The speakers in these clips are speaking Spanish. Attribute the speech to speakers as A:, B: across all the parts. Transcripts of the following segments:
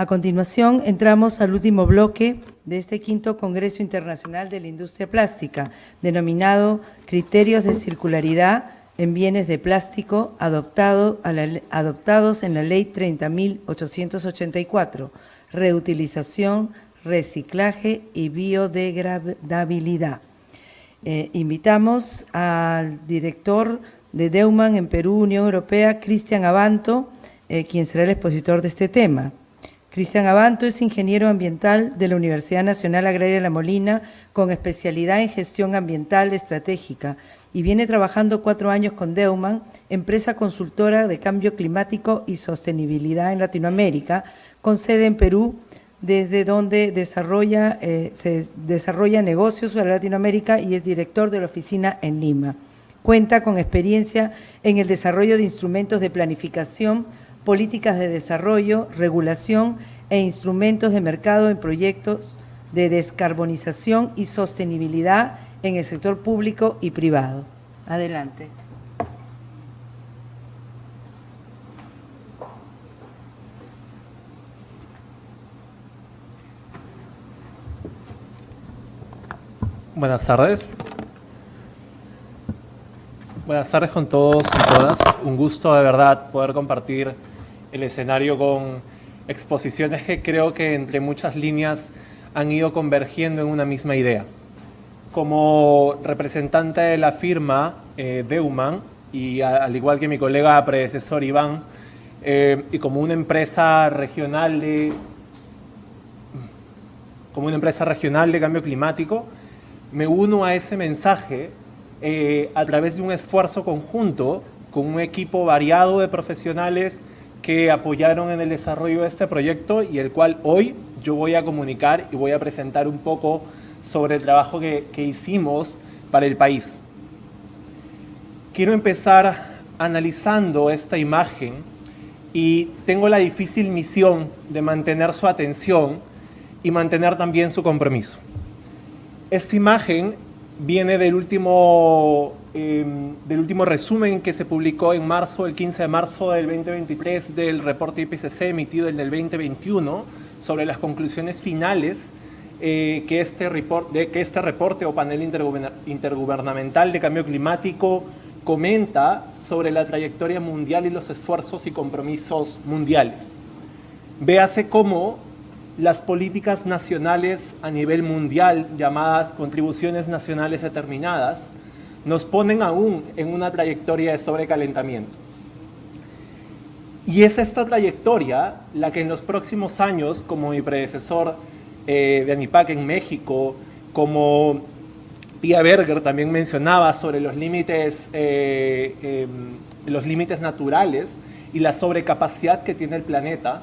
A: A continuación, entramos al último bloque de este quinto Congreso Internacional de la Industria Plástica, denominado Criterios de Circularidad en Bienes de Plástico, adoptados en la Ley 30.884, Reutilización, Reciclaje y Biodegradabilidad. Invitamos al director de Deuman en Perú, Unión Europea, Cristian Abanto, quien será el expositor de este tema. Cristian Abanto es ingeniero ambiental de la Universidad Nacional Agraria La Molina, con especialidad en gestión ambiental estratégica, y viene trabajando 4 años con Deuman, empresa consultora de cambio climático y sostenibilidad en Latinoamérica, con sede en Perú, desde donde se desarrolla negocios para Latinoamérica y es director de la oficina en Lima. Cuenta con experiencia en el desarrollo de instrumentos de planificación, políticas de desarrollo, regulación e instrumentos de mercado en proyectos de descarbonización y sostenibilidad en el sector público y privado. Adelante.
B: Buenas tardes. Buenas tardes con todos y todas. Un gusto de verdad poder compartir el escenario con exposiciones que creo que entre muchas líneas han ido convergiendo en una misma idea. Como representante de la firma Deuman, y al igual que mi colega predecesor Iván, y como una empresa regional de cambio climático, me uno a ese mensaje a través de un esfuerzo conjunto con un equipo variado de profesionales que apoyaron en el desarrollo de este proyecto y el cual hoy yo voy a comunicar y voy a presentar un poco sobre el trabajo que hicimos para el país. Quiero empezar analizando esta imagen y tengo la difícil misión de mantener su atención y mantener también su compromiso. Esta imagen viene del último resumen que se publicó en marzo, el 15 de marzo del 2023, del reporte IPCC emitido en el 2021 sobre las conclusiones finales que este reporte o panel intergubernamental de cambio climático comenta sobre la trayectoria mundial y los esfuerzos y compromisos mundiales. Véase cómo las políticas nacionales a nivel mundial, llamadas contribuciones nacionales determinadas, nos ponen aún en una trayectoria de sobrecalentamiento. Y es esta trayectoria la que en los próximos años, como mi predecesor de ANIPAC en México, como Pia Berger también mencionaba sobre los límites naturales y la sobrecapacidad que tiene el planeta,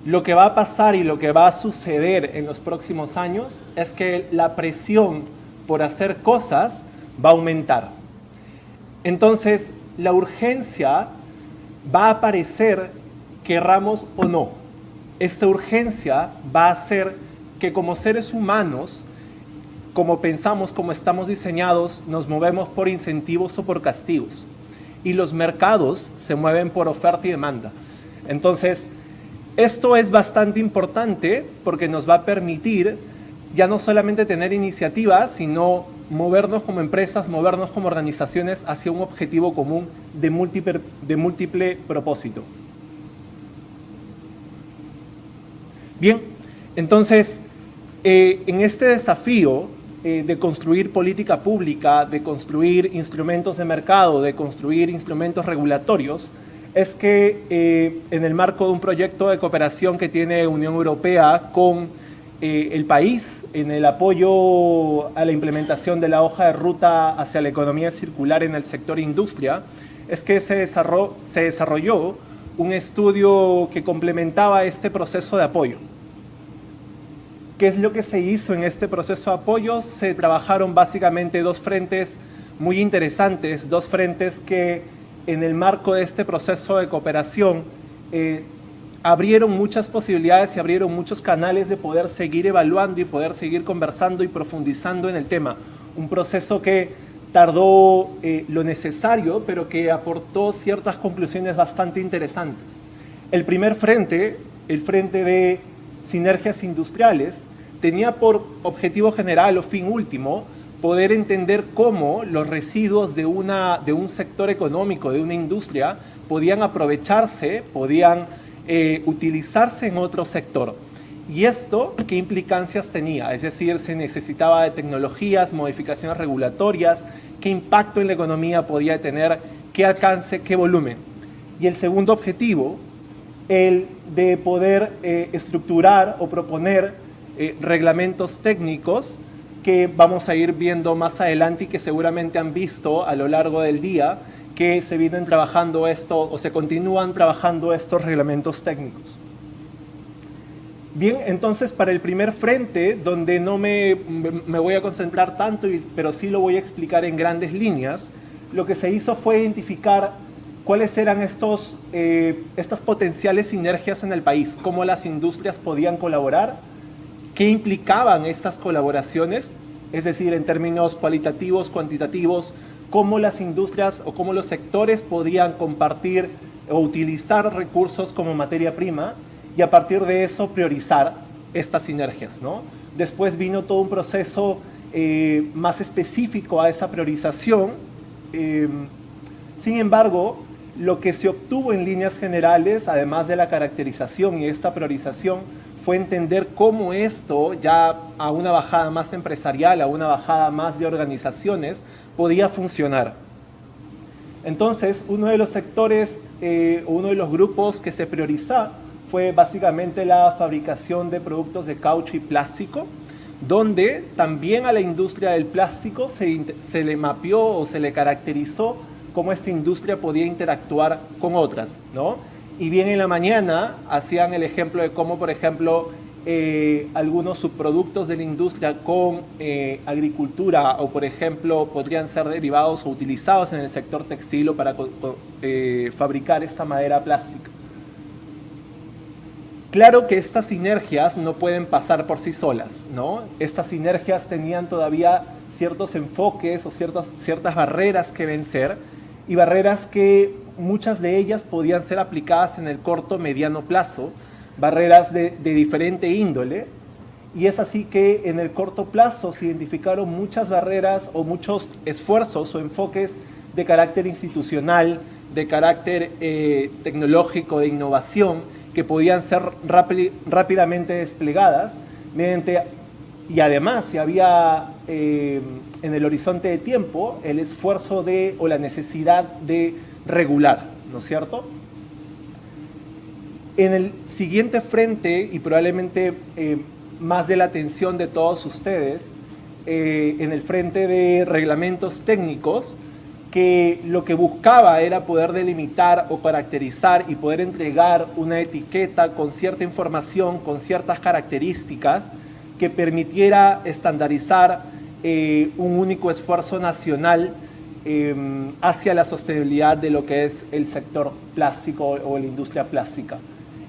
B: lo que va a pasar y lo que va a suceder en los próximos años es que la presión por hacer cosas va a aumentar. Entonces, la urgencia va a aparecer, querramos o no. Esta urgencia va a hacer que como seres humanos, como pensamos, como estamos diseñados, nos movemos por incentivos o por castigos. Y los mercados se mueven por oferta y demanda. Entonces, esto es bastante importante porque nos va a permitir ya no solamente tener iniciativas, sino movernos como empresas, movernos como organizaciones hacia un objetivo común de múltiple propósito. Bien, entonces, en este desafío de construir política pública, de construir instrumentos de mercado, de construir instrumentos regulatorios, es que en el marco de un proyecto de cooperación que tiene Unión Europea con el país en el apoyo a la implementación de la hoja de ruta hacia la economía circular en el sector industria, es que se desarrolló un estudio que complementaba este proceso de apoyo. ¿Qué es lo que se hizo en este proceso de apoyo? Se trabajaron básicamente 2 frentes muy interesantes, 2 frentes que en el marco de este proceso de cooperación abrieron muchas posibilidades y abrieron muchos canales de poder seguir evaluando y poder seguir conversando y profundizando en el tema. Un proceso que tardó lo necesario, pero que aportó ciertas conclusiones bastante interesantes. El primer frente el frente de sinergias industriales, tenía por objetivo general o fin último poder entender cómo los residuos de un sector económico, de una industria, podían aprovecharse, podían utilizarse en otro sector. ¿Y esto qué implicancias tenía? Es decir, se necesitaba de tecnologías, modificaciones regulatorias, qué impacto en la economía podía tener, qué alcance, qué volumen. Y el segundo objetivo, el de poder estructurar o proponer reglamentos técnicos que vamos a ir viendo más adelante y que seguramente han visto a lo largo del día que se vienen trabajando esto o se continúan trabajando estos reglamentos técnicos. Bien, entonces para el primer frente, donde no me voy a concentrar tanto, pero sí lo voy a explicar en grandes líneas, lo que se hizo fue identificar cuáles eran estas potenciales sinergias en el país, cómo las industrias podían colaborar, qué implicaban estas colaboraciones, es decir, en términos cualitativos, cuantitativos, cómo las industrias o cómo los sectores podían compartir o utilizar recursos como materia prima y a partir de eso priorizar estas sinergias, ¿no? Después vino todo un proceso más específico a esa priorización. Sin embargo, lo que se obtuvo en líneas generales, además de la caracterización y esta priorización, fue entender cómo esto, ya a una bajada más empresarial, a una bajada más de organizaciones, podía funcionar. Entonces, uno de los sectores, uno de los grupos que se priorizó fue básicamente la fabricación de productos de caucho y plástico, donde también a la industria del plástico se le mapeó o se le caracterizó cómo esta industria podía interactuar con otras, ¿no? Y bien en la mañana hacían el ejemplo de cómo, por ejemplo, algunos subproductos de la industria con agricultura o, por ejemplo, podrían ser derivados o utilizados en el sector textil o para fabricar esta madera plástica. Claro que estas sinergias no pueden pasar por sí solas, ¿no? Estas sinergias tenían todavía ciertos enfoques o ciertas barreras que vencer y barreras que muchas de ellas podían ser aplicadas en el corto, mediano plazo, barreras de diferente índole, y es así que en el corto plazo se identificaron muchas barreras o muchos esfuerzos o enfoques de carácter institucional, de carácter tecnológico, de innovación, que podían ser rápidamente desplegadas mediante, y además si había en el horizonte de tiempo el esfuerzo o la necesidad de regular, ¿no es cierto? En el siguiente frente, y probablemente más de la atención de todos ustedes, en el frente de reglamentos técnicos, que lo que buscaba era poder delimitar o caracterizar y poder entregar una etiqueta con cierta información, con ciertas características que permitiera estandarizar un único esfuerzo nacional hacia la sostenibilidad de lo que es el sector plástico o la industria plástica.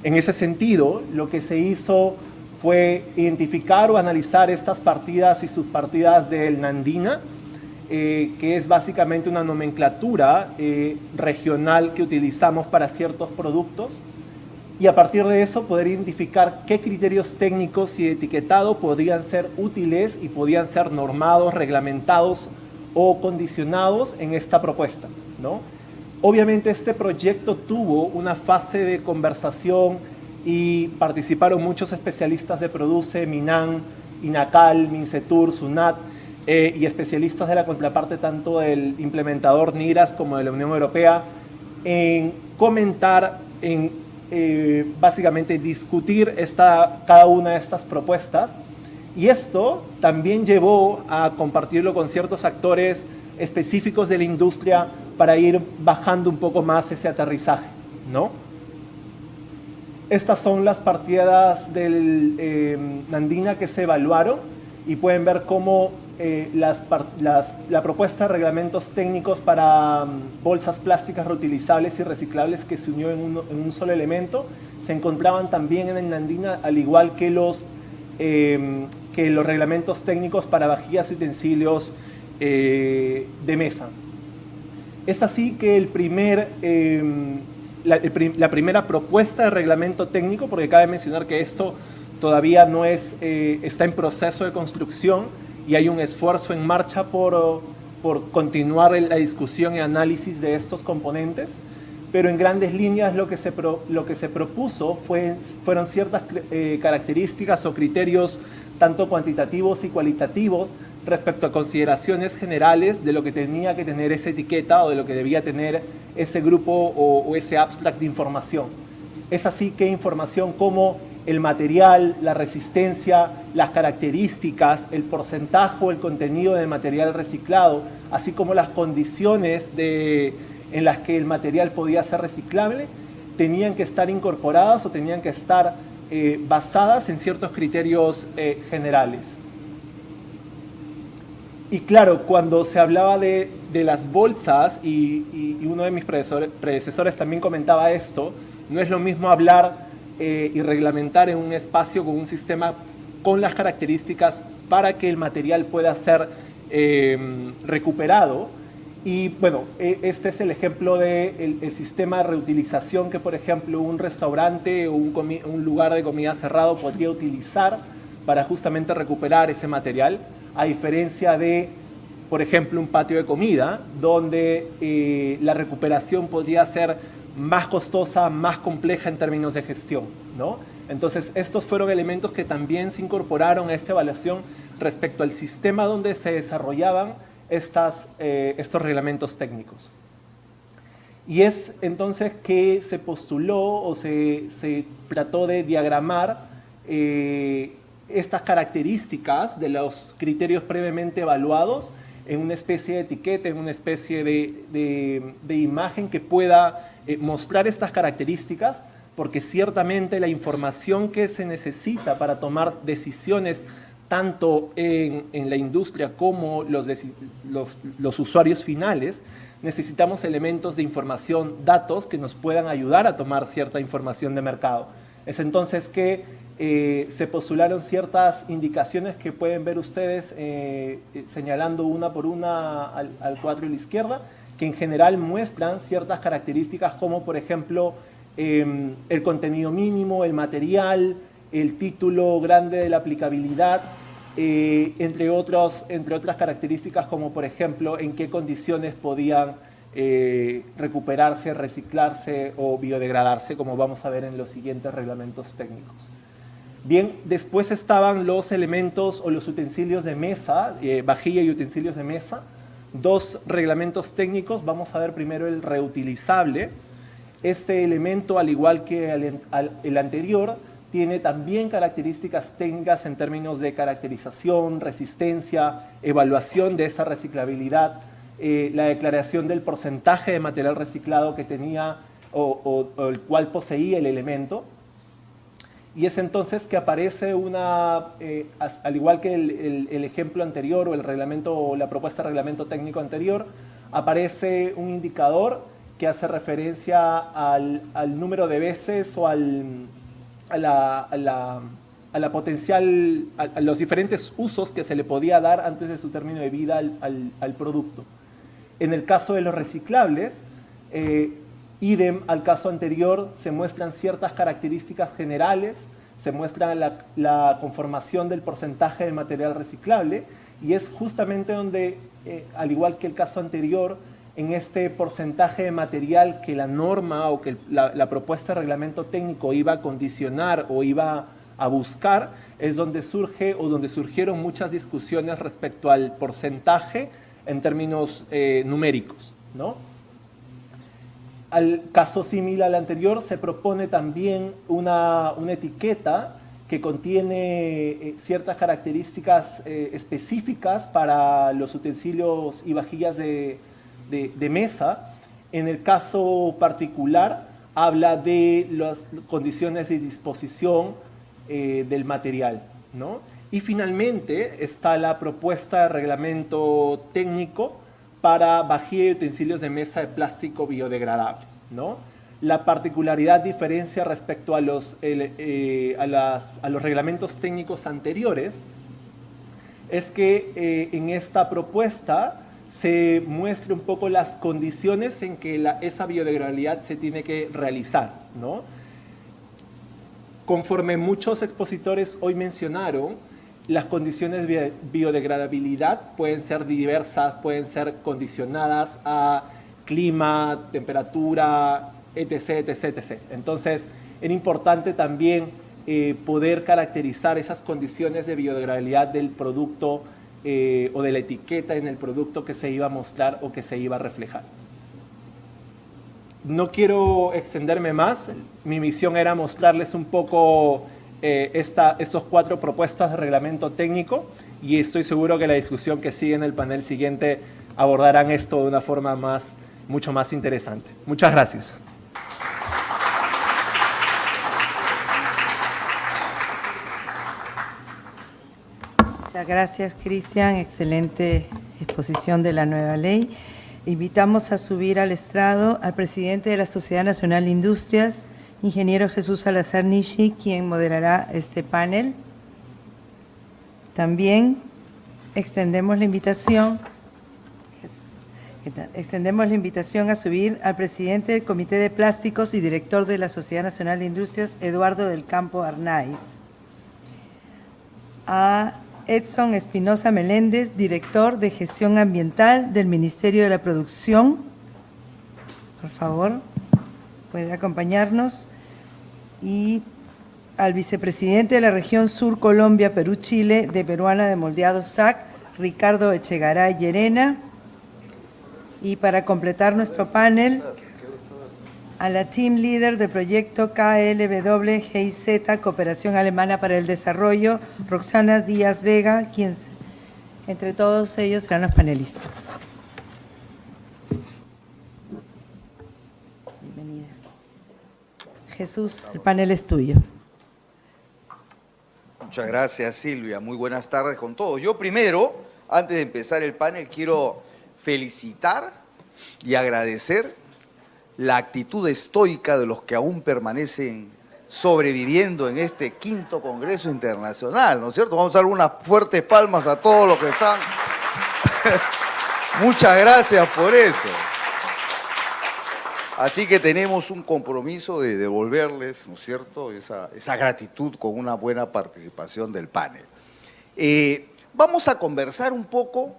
B: En ese sentido, lo que se hizo fue identificar o analizar estas partidas y subpartidas del Nandina, que es básicamente una nomenclatura regional que utilizamos para ciertos productos, y a partir de eso poder identificar qué criterios técnicos y etiquetado podían ser útiles y podían ser normados, reglamentados o condicionados en esta propuesta, ¿no? Obviamente este proyecto tuvo una fase de conversación y participaron muchos especialistas de Produce, Minan, Inacal, Mincetur, Sunat, y especialistas de la contraparte tanto del implementador NIRAS como de la Unión Europea en comentar, en básicamente discutir cada una de estas propuestas, y esto también llevó a compartirlo con ciertos actores específicos de la industria para ir bajando un poco más ese aterrizaje, ¿no? Estas son las partidas del Nandina que se evaluaron y pueden ver cómo la propuesta de reglamentos técnicos para bolsas plásticas reutilizables y reciclables que se unió en un solo elemento se encontraban también en el Nandina, al igual que los reglamentos técnicos para vajillas y utensilios de mesa. Es así que la primera propuesta de reglamento técnico, porque cabe mencionar que esto todavía no está en proceso de construcción y hay un esfuerzo en marcha por continuar la discusión y análisis de estos componentes, pero en grandes líneas lo que se propuso fueron ciertas características o criterios tanto cuantitativos y cualitativos respecto a consideraciones generales de lo que tenía que tener esa etiqueta o de lo que debía tener ese grupo o ese abstract de información. Es así que información como el material, la resistencia, las características, el porcentaje o el contenido de material reciclado, así como las condiciones en las que el material podía ser reciclable, tenían que estar incorporadas o tenían que estar basadas en ciertos criterios generales. Y claro, cuando se hablaba de las bolsas, y uno de mis predecesores también comentaba esto, no es lo mismo hablar y reglamentar en un espacio con un sistema con las características para que el material pueda ser recuperado. Y bueno, este es el ejemplo del sistema de reutilización que, por ejemplo, un restaurante o un lugar de comida cerrado podría utilizar para justamente recuperar ese material, a diferencia de, por ejemplo, un patio de comida, donde la recuperación podría ser más costosa, más compleja en términos de gestión, ¿no? Entonces, estos fueron elementos que también se incorporaron a esta evaluación respecto al sistema donde se desarrollaban estos reglamentos técnicos. Y es entonces que se postuló o se trató de diagramar estas características de los criterios previamente evaluados en una especie de etiqueta, en una especie de imagen que pueda mostrar estas características, porque ciertamente la información que se necesita para tomar decisiones tanto en la industria como los usuarios finales, necesitamos elementos de información, datos que nos puedan ayudar a tomar cierta información de mercado. Es entonces que se postularon ciertas indicaciones que pueden ver ustedes señalando una por una al cuadro de la izquierda, que en general muestran ciertas características como, por ejemplo, el contenido mínimo, el material, el título grande de la aplicabilidad, entre otras características como, por ejemplo, en qué condiciones podían recuperarse, reciclarse o biodegradarse, como vamos a ver en los siguientes reglamentos técnicos. Bien, después estaban los elementos o los utensilios de mesa, vajilla y utensilios de mesa, dos reglamentos técnicos. Vamos a ver primero el reutilizable. Este elemento, al igual que el anterior, tiene también características técnicas en términos de caracterización, resistencia, evaluación de esa reciclabilidad, la declaración del porcentaje de material reciclado que tenía o el cual poseía el elemento. Y es entonces que aparece al igual que el ejemplo anterior o el reglamento o la propuesta de reglamento técnico anterior, aparece un indicador que hace referencia al número de veces o a la potencial, a los diferentes usos que se le podía dar antes de su término de vida al producto. En el caso de los reciclables, idem al caso anterior, se muestran ciertas características generales, se muestra la conformación del porcentaje del material reciclable, y es justamente donde, al igual que el caso anterior, en este porcentaje de material que la norma o que la propuesta de reglamento técnico iba a condicionar o iba a buscar, es donde surgieron muchas discusiones respecto al porcentaje en términos numéricos, ¿no? Al caso similar al anterior, se propone también una etiqueta que contiene ciertas características específicas para los utensilios y vajillas de mesa. En el caso particular, habla de las condiciones de disposición del material, ¿no? Y finalmente está la propuesta de reglamento técnico para vajilla y utensilios de mesa de plástico biodegradable, ¿no? La particularidad diferencia respecto a los reglamentos técnicos anteriores es que en esta propuesta se muestre un poco las condiciones en que esa biodegradabilidad se tiene que realizar, ¿no? Conforme muchos expositores hoy mencionaron, las condiciones de biodegradabilidad pueden ser diversas, pueden ser condicionadas a clima, temperatura, etc., etc., etc. Entonces, era importante también poder caracterizar esas condiciones de biodegradabilidad del producto o de la etiqueta en el producto que se iba a mostrar o que se iba a reflejar. No quiero extenderme más, mi misión era mostrarles un poco estas 4 propuestas de reglamento técnico y estoy seguro que la discusión que sigue en el panel siguiente abordarán esto de una forma mucho más interesante. Muchas gracias.
A: Muchas gracias, Cristian. Excelente exposición de la nueva ley. Invitamos a subir al estrado al presidente de la Sociedad Nacional de Industrias, ingeniero Jesús Salazar Nishi, quien moderará este panel. También extendemos la invitación a subir al presidente del Comité de Plásticos y director de la Sociedad Nacional de Industrias, Eduardo del Campo Arnaiz. A Edson Espinosa Meléndez, director de Gestión Ambiental del Ministerio de la Producción. Por favor, puede acompañarnos. Y al vicepresidente de la región Sur Colombia, Perú, Chile, de Peruana de Moldeados SAC, Ricardo Echegaray Llerena. Y para completar nuestro panel, a la team leader del proyecto KLW GIZ, Cooperación Alemana para el Desarrollo, Roxana Díaz Vega, quien entre todos ellos serán los panelistas. Bienvenida. Jesús, el panel es tuyo.
C: Muchas gracias, Silvia. Muy buenas tardes con todos. Yo primero, antes de empezar el panel, quiero felicitar y agradecer la actitud estoica de los que aún permanecen sobreviviendo en este 5º Congreso Internacional, ¿no es cierto? Vamos a dar unas fuertes palmas a todos los que están. Muchas gracias por eso. Así que tenemos un compromiso de devolverles, ¿no es cierto?, esa gratitud con una buena participación del panel. Vamos a conversar un poco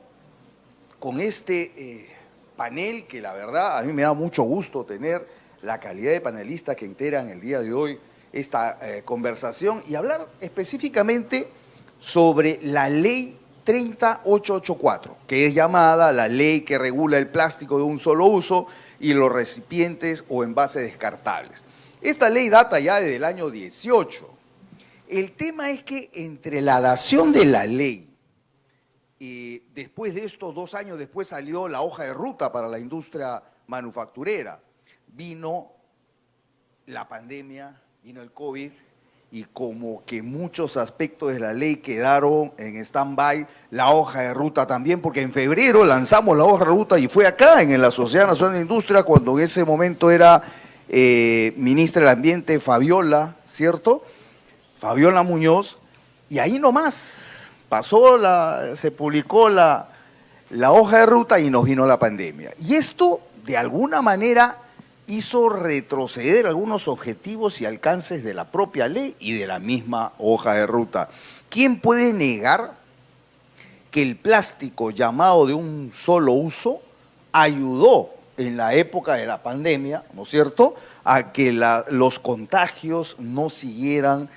C: con este panel que la verdad a mí me da mucho gusto tener la calidad de panelistas que integran el día de hoy esta conversación y hablar específicamente sobre la ley 30884, que es llamada la ley que regula el plástico de un solo uso y los recipientes o envases descartables. Esta ley data ya desde el año 18. El tema es que entre la dación de la ley y después de esto, 2 años después, salió la hoja de ruta para la industria manufacturera. Vino la pandemia, vino el COVID, y como que muchos aspectos de la ley quedaron en stand-by, la hoja de ruta también, porque en febrero lanzamos la hoja de ruta y fue acá, en la Sociedad Nacional de Industria, cuando en ese momento era ministra del Ambiente Fabiola, ¿cierto? Fabiola Muñoz, y ahí nomás se publicó la hoja de ruta y nos vino la pandemia. Y esto, de alguna manera, hizo retroceder algunos objetivos y alcances de la propia ley y de la misma hoja de ruta. ¿Quién puede negar que el plástico llamado de un solo uso ayudó en la época de la pandemia, ¿no es cierto?, a que los contagios no siguieran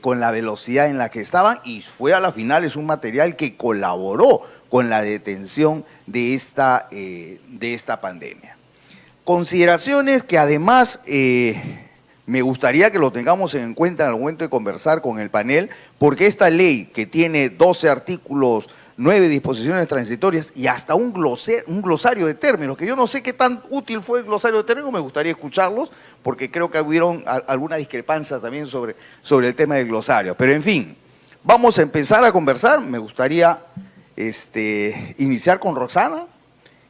C: con la velocidad en la que estaban, y fue a la final es un material que colaboró con la detención de esta pandemia. Consideraciones que además me gustaría que lo tengamos en cuenta en el momento de conversar con el panel, porque esta ley, que tiene 12 artículos, 9 disposiciones transitorias y hasta un glosario de términos, que yo no sé qué tan útil fue el glosario de términos, me gustaría escucharlos, porque creo que hubieron alguna discrepancia también sobre el tema del glosario. Pero en fin, vamos a empezar a conversar. Me gustaría iniciar con Roxana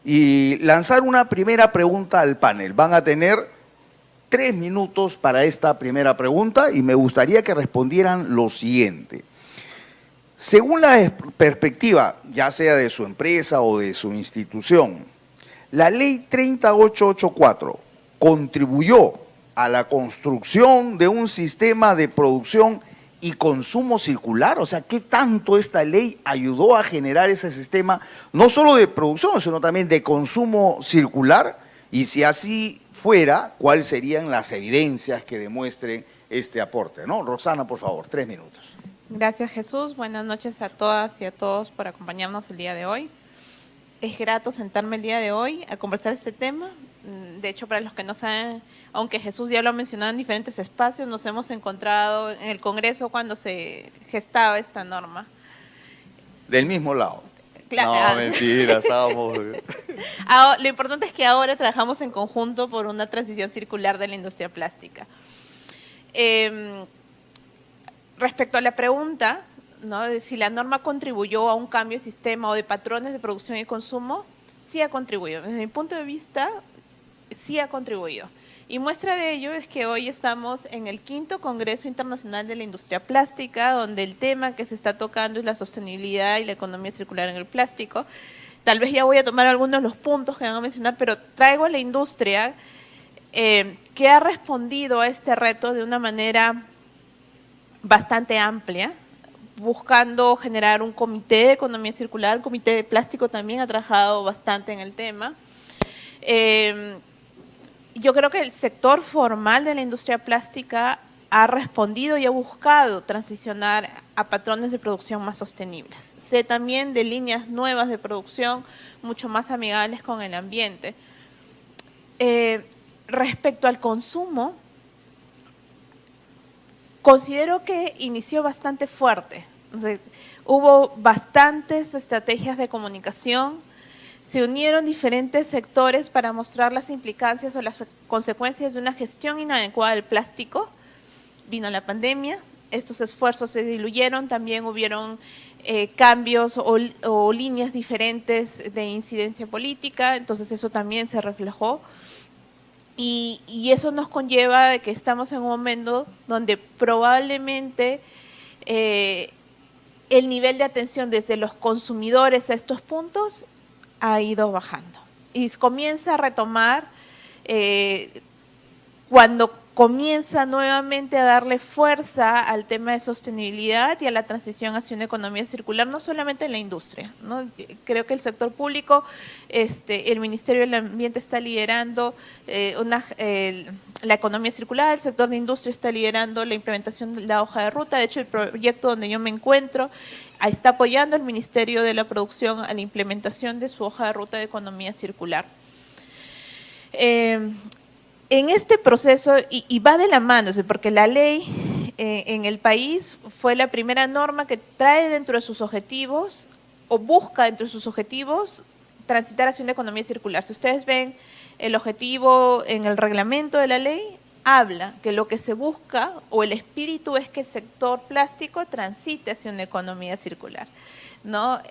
C: y lanzar una primera pregunta al panel. Van a tener 3 minutos para esta primera pregunta y me gustaría que respondieran lo siguiente. según la perspectiva, ya sea de su empresa o de su institución, la ley 30884 contribuyó a la construcción de un sistema de producción y consumo circular. O sea, ¿qué tanto esta ley ayudó a generar ese sistema, no solo de producción, sino también de consumo circular? Y si así fuera, ¿cuáles serían las evidencias que demuestren este aporte? ¿No? Roxana, por favor, 3 minutos.
D: Gracias, Jesús. Buenas noches a todas y a todos por acompañarnos el día de hoy. Es grato sentarme el día de hoy a conversar este tema. De hecho, para los que no saben, aunque Jesús ya lo ha mencionado en diferentes espacios, nos hemos encontrado en el Congreso cuando se gestaba esta norma.
C: Del mismo lado.
D: Claro.
C: No, mentira, estábamos...
D: Lo importante es que ahora trabajamos en conjunto por una transición circular de la industria plástica. Respecto a la pregunta, ¿no?, de si la norma contribuyó a un cambio de sistema o de patrones de producción y consumo, sí ha contribuido. Desde mi punto de vista, sí ha contribuido. Y muestra de ello es que hoy estamos en el 5º Congreso Internacional de la Industria Plástica, donde el tema que se está tocando es la sostenibilidad y la economía circular en el plástico. Tal vez ya voy a tomar algunos de los puntos que van a mencionar, pero traigo a la industria que ha respondido a este reto de una manera bastante amplia, buscando generar un comité de economía circular. El comité de plástico también ha trabajado bastante en el tema. Yo creo que el sector formal de la industria plástica ha respondido y ha buscado transicionar a patrones de producción más sostenibles. Sé también de líneas nuevas de producción mucho más amigables con el ambiente. Respecto al consumo, considero que inició bastante fuerte. O sea, hubo bastantes estrategias de comunicación, se unieron diferentes sectores para mostrar las implicancias o las consecuencias de una gestión inadecuada del plástico. Vino la pandemia, estos esfuerzos se diluyeron, también hubieron cambios o líneas diferentes de incidencia política, entonces eso también se reflejó. Y eso nos conlleva de que estamos en un momento donde probablemente el nivel de atención desde los consumidores a estos puntos ha ido bajando. Y comienza a retomar cuando comienza nuevamente a darle fuerza al tema de sostenibilidad y a la transición hacia una economía circular, no solamente en la industria, ¿no? Creo que el sector público, el Ministerio del Ambiente está liderando la economía circular, el sector de industria está liderando la implementación de la hoja de ruta. De hecho, el proyecto donde yo me encuentro está apoyando al Ministerio de la Producción a la implementación de su hoja de ruta de economía circular. En este proceso, y va de la mano, porque la ley en el país fue la primera norma que trae dentro de sus objetivos, o busca dentro de sus objetivos, transitar hacia una economía circular. Si ustedes ven el objetivo en el reglamento de la ley, habla que lo que se busca, o el espíritu, es que el sector plástico transite hacia una economía circular, ¿no?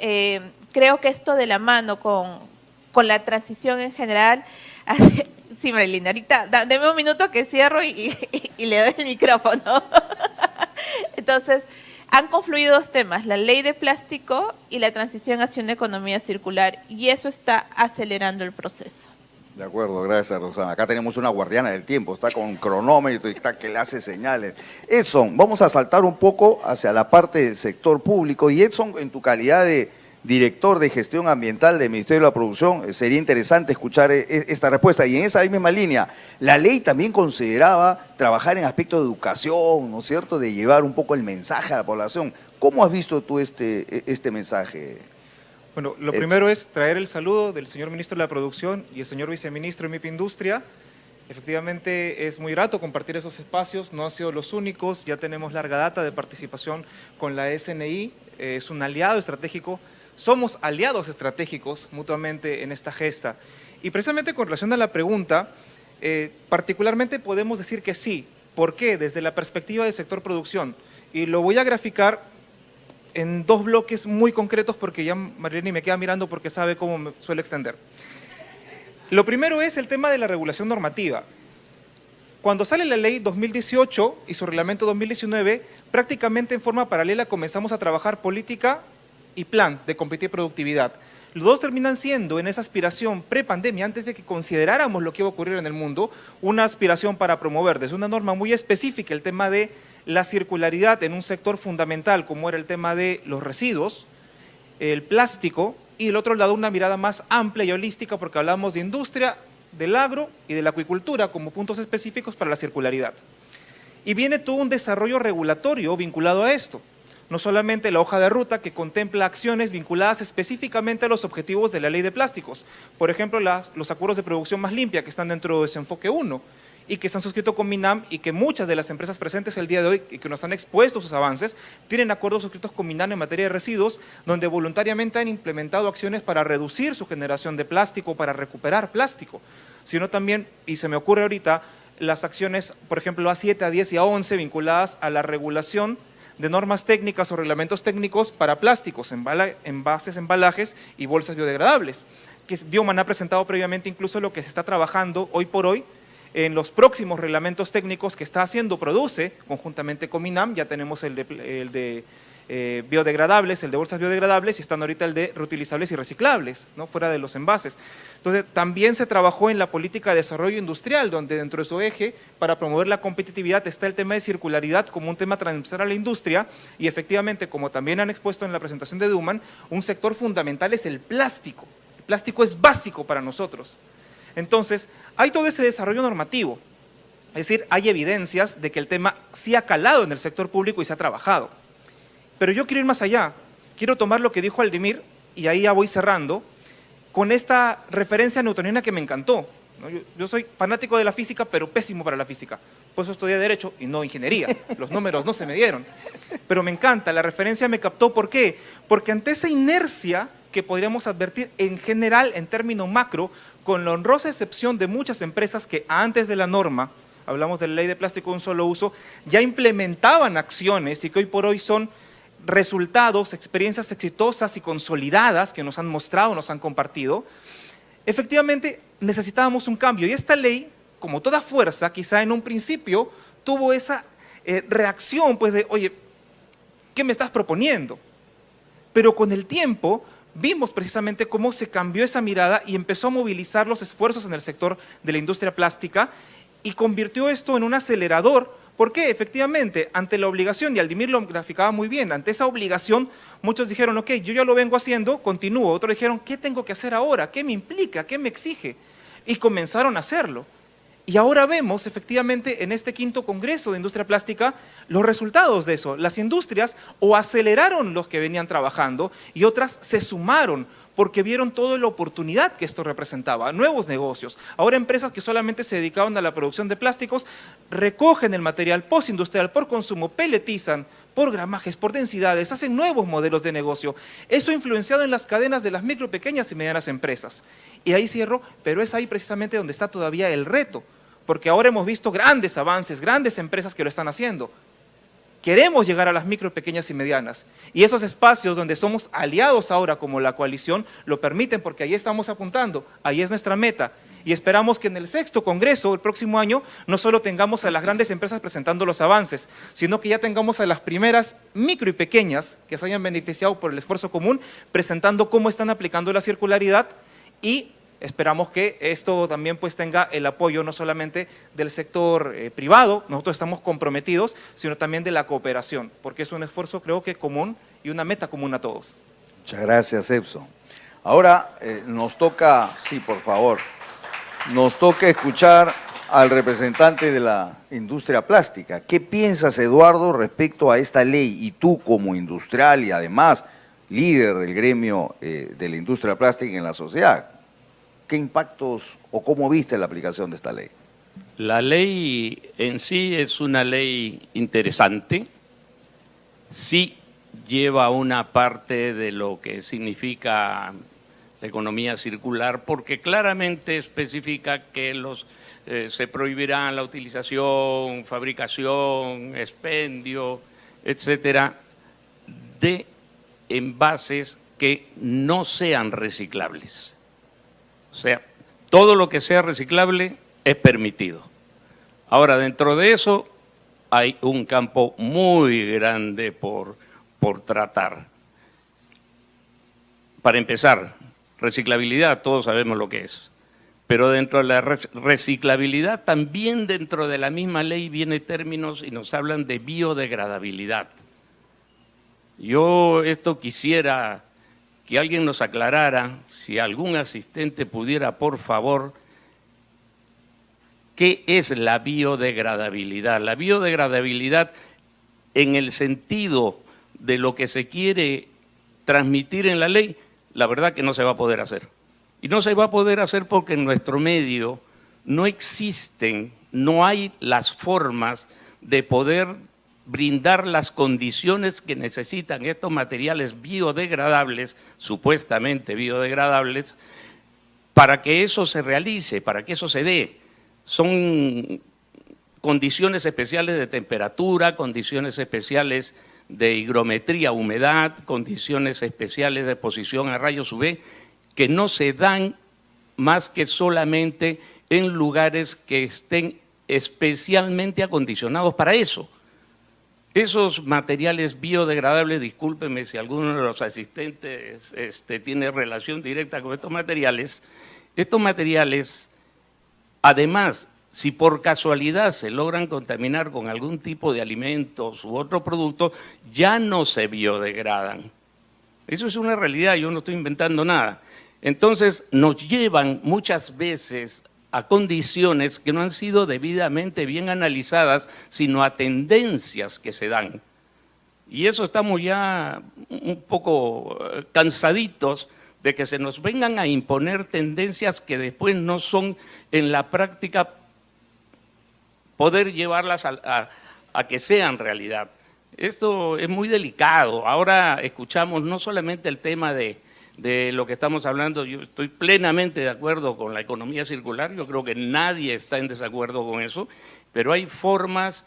D: Creo que esto de la mano con la transición en general. Sí, Marilyn, ahorita deme un minuto que cierro y le doy el micrófono. Entonces, han confluido dos temas, la ley de plástico y la transición hacia una economía circular, y eso está acelerando el proceso.
C: De acuerdo, gracias, Roxana. Acá tenemos una guardiana del tiempo, está con cronómetro y está que le hace señales. Edson, vamos a saltar un poco hacia la parte del sector público, y Edson, en tu calidad de director de gestión ambiental del Ministerio de la Producción, sería interesante escuchar esta respuesta. Y en esa misma línea, la ley también consideraba trabajar en aspectos de educación, ¿no es cierto?, de llevar un poco el mensaje a la población. ¿Cómo has visto tú este mensaje?
E: Bueno, lo primero es traer el saludo del señor Ministro de la Producción y el señor Viceministro de MIP Industria. Efectivamente, es muy grato compartir esos espacios, no han sido los únicos, ya tenemos larga data de participación con la SNI, es un aliado estratégico. Somos aliados estratégicos mutuamente en esta gesta. Y precisamente con relación a la pregunta, particularmente podemos decir que sí. ¿Por qué? Desde la perspectiva del sector producción. Y lo voy a graficar en dos bloques muy concretos, porque ya Marilyn me queda mirando porque sabe cómo me suele extender. Lo primero es el tema de la regulación normativa. Cuando sale la ley 2018 y su reglamento 2019, prácticamente en forma paralela comenzamos a trabajar política y plan de competir productividad. Los dos terminan siendo, en esa aspiración pre-pandemia, antes de que consideráramos lo que iba a ocurrir en el mundo, una aspiración para promover desde una norma muy específica el tema de la circularidad en un sector fundamental, como era el tema de los residuos, el plástico, y del otro lado una mirada más amplia y holística, porque hablamos de industria, del agro y de la acuicultura como puntos específicos para la circularidad. Y viene todo un desarrollo regulatorio vinculado a esto. No solamente la hoja de ruta que contempla acciones vinculadas específicamente a los objetivos de la ley de plásticos. Por ejemplo, los acuerdos de producción más limpia que están dentro de ese enfoque 1 y que se han suscrito con MINAM y que muchas de las empresas presentes el día de hoy y que nos han expuesto sus avances tienen acuerdos suscritos con MINAM en materia de residuos donde voluntariamente han implementado acciones para reducir su generación de plástico, para recuperar plástico, sino también, y se me ocurre ahorita, las acciones, por ejemplo, A7, A10 y A11 vinculadas a la regulación de normas técnicas o reglamentos técnicos para plásticos, envases, embalajes y bolsas biodegradables, que Deuman ha presentado previamente incluso lo que se está trabajando hoy por hoy en los próximos reglamentos técnicos que está haciendo Produce, conjuntamente con MINAM. Ya tenemos el de biodegradables, el de bolsas biodegradables, y están ahorita el de reutilizables y reciclables, ¿no? Fuera de los envases. Entonces, también se trabajó en la política de desarrollo industrial, donde dentro de su eje, para promover la competitividad, está el tema de circularidad como un tema transversal a la industria, y efectivamente, como también han expuesto en la presentación de Deuman, un sector fundamental es el plástico. El plástico es básico para nosotros. Entonces, hay todo ese desarrollo normativo, es decir, hay evidencias de que el tema sí ha calado en el sector público y se ha trabajado. Pero yo quiero ir más allá, quiero tomar lo que dijo Aldimir, y ahí ya voy cerrando, con esta referencia newtoniana que me encantó, ¿no? Yo soy fanático de la física, pero pésimo para la física, por eso estudié Derecho y no Ingeniería, los números no se me dieron, pero me encanta, la referencia me captó. ¿Por qué? Porque ante esa inercia que podríamos advertir en general, en términos macro, con la honrosa excepción de muchas empresas que antes de la norma, hablamos de la ley de plástico de un solo uso, ya implementaban acciones y que hoy por hoy son resultados, experiencias exitosas y consolidadas que nos han mostrado, nos han compartido, efectivamente necesitábamos un cambio. Y esta ley, como toda fuerza, quizá en un principio tuvo esa reacción pues de, oye, ¿qué me estás proponiendo? Pero con el tiempo vimos precisamente cómo se cambió esa mirada y empezó a movilizar los esfuerzos en el sector de la industria plástica y convirtió esto en un acelerador. ¿Por qué? Efectivamente, ante la obligación, y Aldimir lo graficaba muy bien, ante esa obligación, muchos dijeron, ok, yo ya lo vengo haciendo, continúo. Otros dijeron, ¿qué tengo que hacer ahora? ¿Qué me implica? ¿Qué me exige? Y comenzaron a hacerlo. Y ahora vemos, efectivamente, en este 5º Congreso de Industria Plástica, los resultados de eso. Las industrias o aceleraron los que venían trabajando y otras se sumaron porque vieron toda la oportunidad que esto representaba, nuevos negocios. Ahora empresas que solamente se dedicaban a la producción de plásticos recogen el material postindustrial por consumo, peletizan por gramajes, por densidades, hacen nuevos modelos de negocio. Eso ha influenciado en las cadenas de las micro, pequeñas y medianas empresas. Y ahí cierro, pero es ahí precisamente donde está todavía el reto, porque ahora hemos visto grandes avances, grandes empresas que lo están haciendo. Queremos llegar a las micro, pequeñas y medianas. Y esos espacios donde somos aliados ahora como la coalición lo permiten porque ahí estamos apuntando, ahí es nuestra meta. Y esperamos que en el 6º Congreso, el próximo año, no solo tengamos a las grandes empresas presentando los avances, sino que ya tengamos a las primeras micro y pequeñas que se hayan beneficiado por el esfuerzo común, presentando cómo están aplicando la circularidad y esperamos que esto también pues tenga el apoyo no solamente del sector privado, nosotros estamos comprometidos, sino también de la cooperación, porque es un esfuerzo creo que común y una meta común a todos.
C: Muchas gracias, Epson. Ahora nos toca, sí, por favor, nos toca escuchar al representante de la industria plástica. ¿Qué piensas, Eduardo, respecto a esta ley? Y tú como industrial y además líder del gremio de la industria plástica en la sociedad, ¿qué impactos o cómo viste la aplicación de esta ley?
F: La ley en sí es una ley interesante, sí lleva una parte de lo que significa la economía circular, porque claramente especifica que se prohibirán la utilización, fabricación, expendio, etcétera, de envases que no sean reciclables. O sea, todo lo que sea reciclable es permitido. Ahora, dentro de eso hay un campo muy grande por tratar. Para empezar, reciclabilidad, todos sabemos lo que es. Pero dentro de la reciclabilidad, también dentro de la misma ley vienen términos y nos hablan de biodegradabilidad. Yo esto quisiera que alguien nos aclarara, si algún asistente pudiera, por favor, ¿qué es la biodegradabilidad? La biodegradabilidad, en el sentido de lo que se quiere transmitir en la ley, la verdad que no se va a poder hacer. Y no se va a poder hacer porque en nuestro medio no existen, no hay las formas de poder brindar las condiciones que necesitan estos materiales biodegradables, supuestamente biodegradables, para que eso se realice, para que eso se dé. Son condiciones especiales de temperatura, condiciones especiales de higrometría, humedad, condiciones especiales de exposición a rayos UV, que no se dan más que solamente en lugares que estén especialmente acondicionados para eso. Esos materiales biodegradables, discúlpenme si alguno de los asistentes tiene relación directa con estos materiales, además, si por casualidad se logran contaminar con algún tipo de alimentos u otro producto, ya no se biodegradan. Eso es una realidad, yo no estoy inventando nada. Entonces, nos llevan muchas veces a condiciones que no han sido debidamente bien analizadas, sino a tendencias que se dan. Y eso estamos ya un poco cansaditos de que se nos vengan a imponer tendencias que después no son en la práctica poder llevarlas a que sean realidad. Esto es muy delicado. Ahora escuchamos no solamente el tema de lo que estamos hablando, yo estoy plenamente de acuerdo con la economía circular, yo creo que nadie está en desacuerdo con eso, pero hay formas,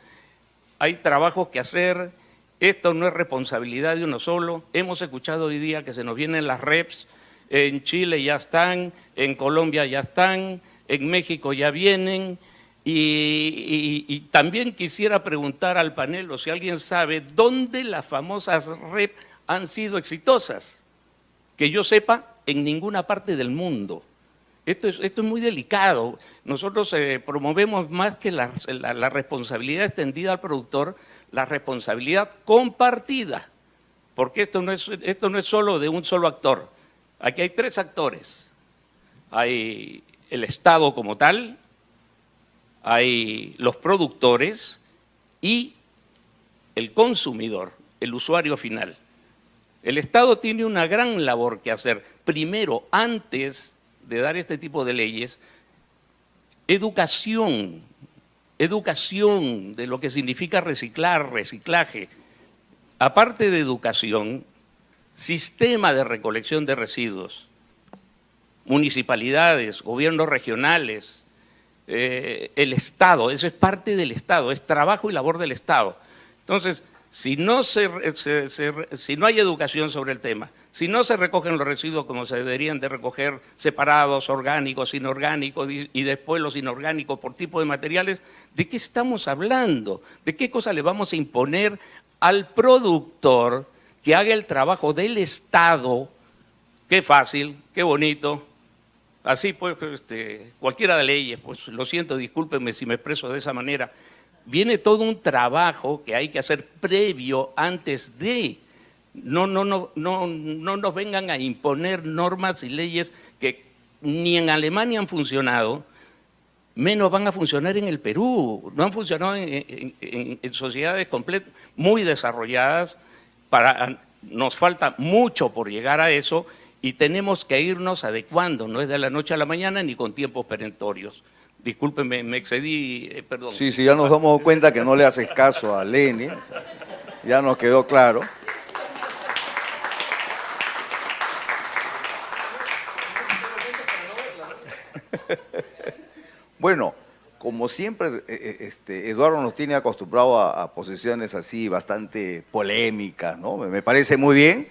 F: hay trabajos que hacer, esto no es responsabilidad de uno solo. Hemos escuchado hoy día que se nos vienen las REPs, en Chile ya están, en Colombia ya están, en México ya vienen, y también quisiera preguntar al panel, o si alguien sabe, ¿dónde las famosas REP han sido exitosas? Que yo sepa, en ninguna parte del mundo. Esto es muy delicado. Nosotros promovemos más que la responsabilidad extendida al productor, la responsabilidad compartida, porque esto no es solo de un solo actor. Aquí hay tres actores. Hay el Estado como tal, hay los productores y el consumidor, el usuario final. El Estado tiene una gran labor que hacer. Primero, antes de dar este tipo de leyes, educación de lo que significa reciclar, reciclaje. Aparte de educación, sistema de recolección de residuos, municipalidades, gobiernos regionales, el Estado, eso es parte del Estado, es trabajo y labor del Estado. Entonces, si no hay educación sobre el tema, si no se recogen los residuos como se deberían de recoger, separados, orgánicos, inorgánicos, y después los inorgánicos por tipo de materiales, ¿de qué estamos hablando? ¿De qué cosa le vamos a imponer al productor que haga el trabajo del Estado? Qué fácil, qué bonito. Así pues, cualquiera de leyes, pues lo siento, discúlpenme si me expreso de esa manera. Viene todo un trabajo que hay que hacer previo antes de. No nos vengan a imponer normas y leyes que ni en Alemania han funcionado, menos van a funcionar en el Perú. No han funcionado en sociedades muy desarrolladas. Nos falta mucho por llegar a eso y tenemos que irnos adecuando, no es de la noche a la mañana ni con tiempos perentorios. Discúlpeme, me excedí, perdón.
C: Sí, ya nos damos cuenta que no le haces caso a Leni, ya nos quedó claro. Bueno, como siempre, Eduardo nos tiene acostumbrado a posiciones así bastante polémicas, ¿no? Me parece muy bien,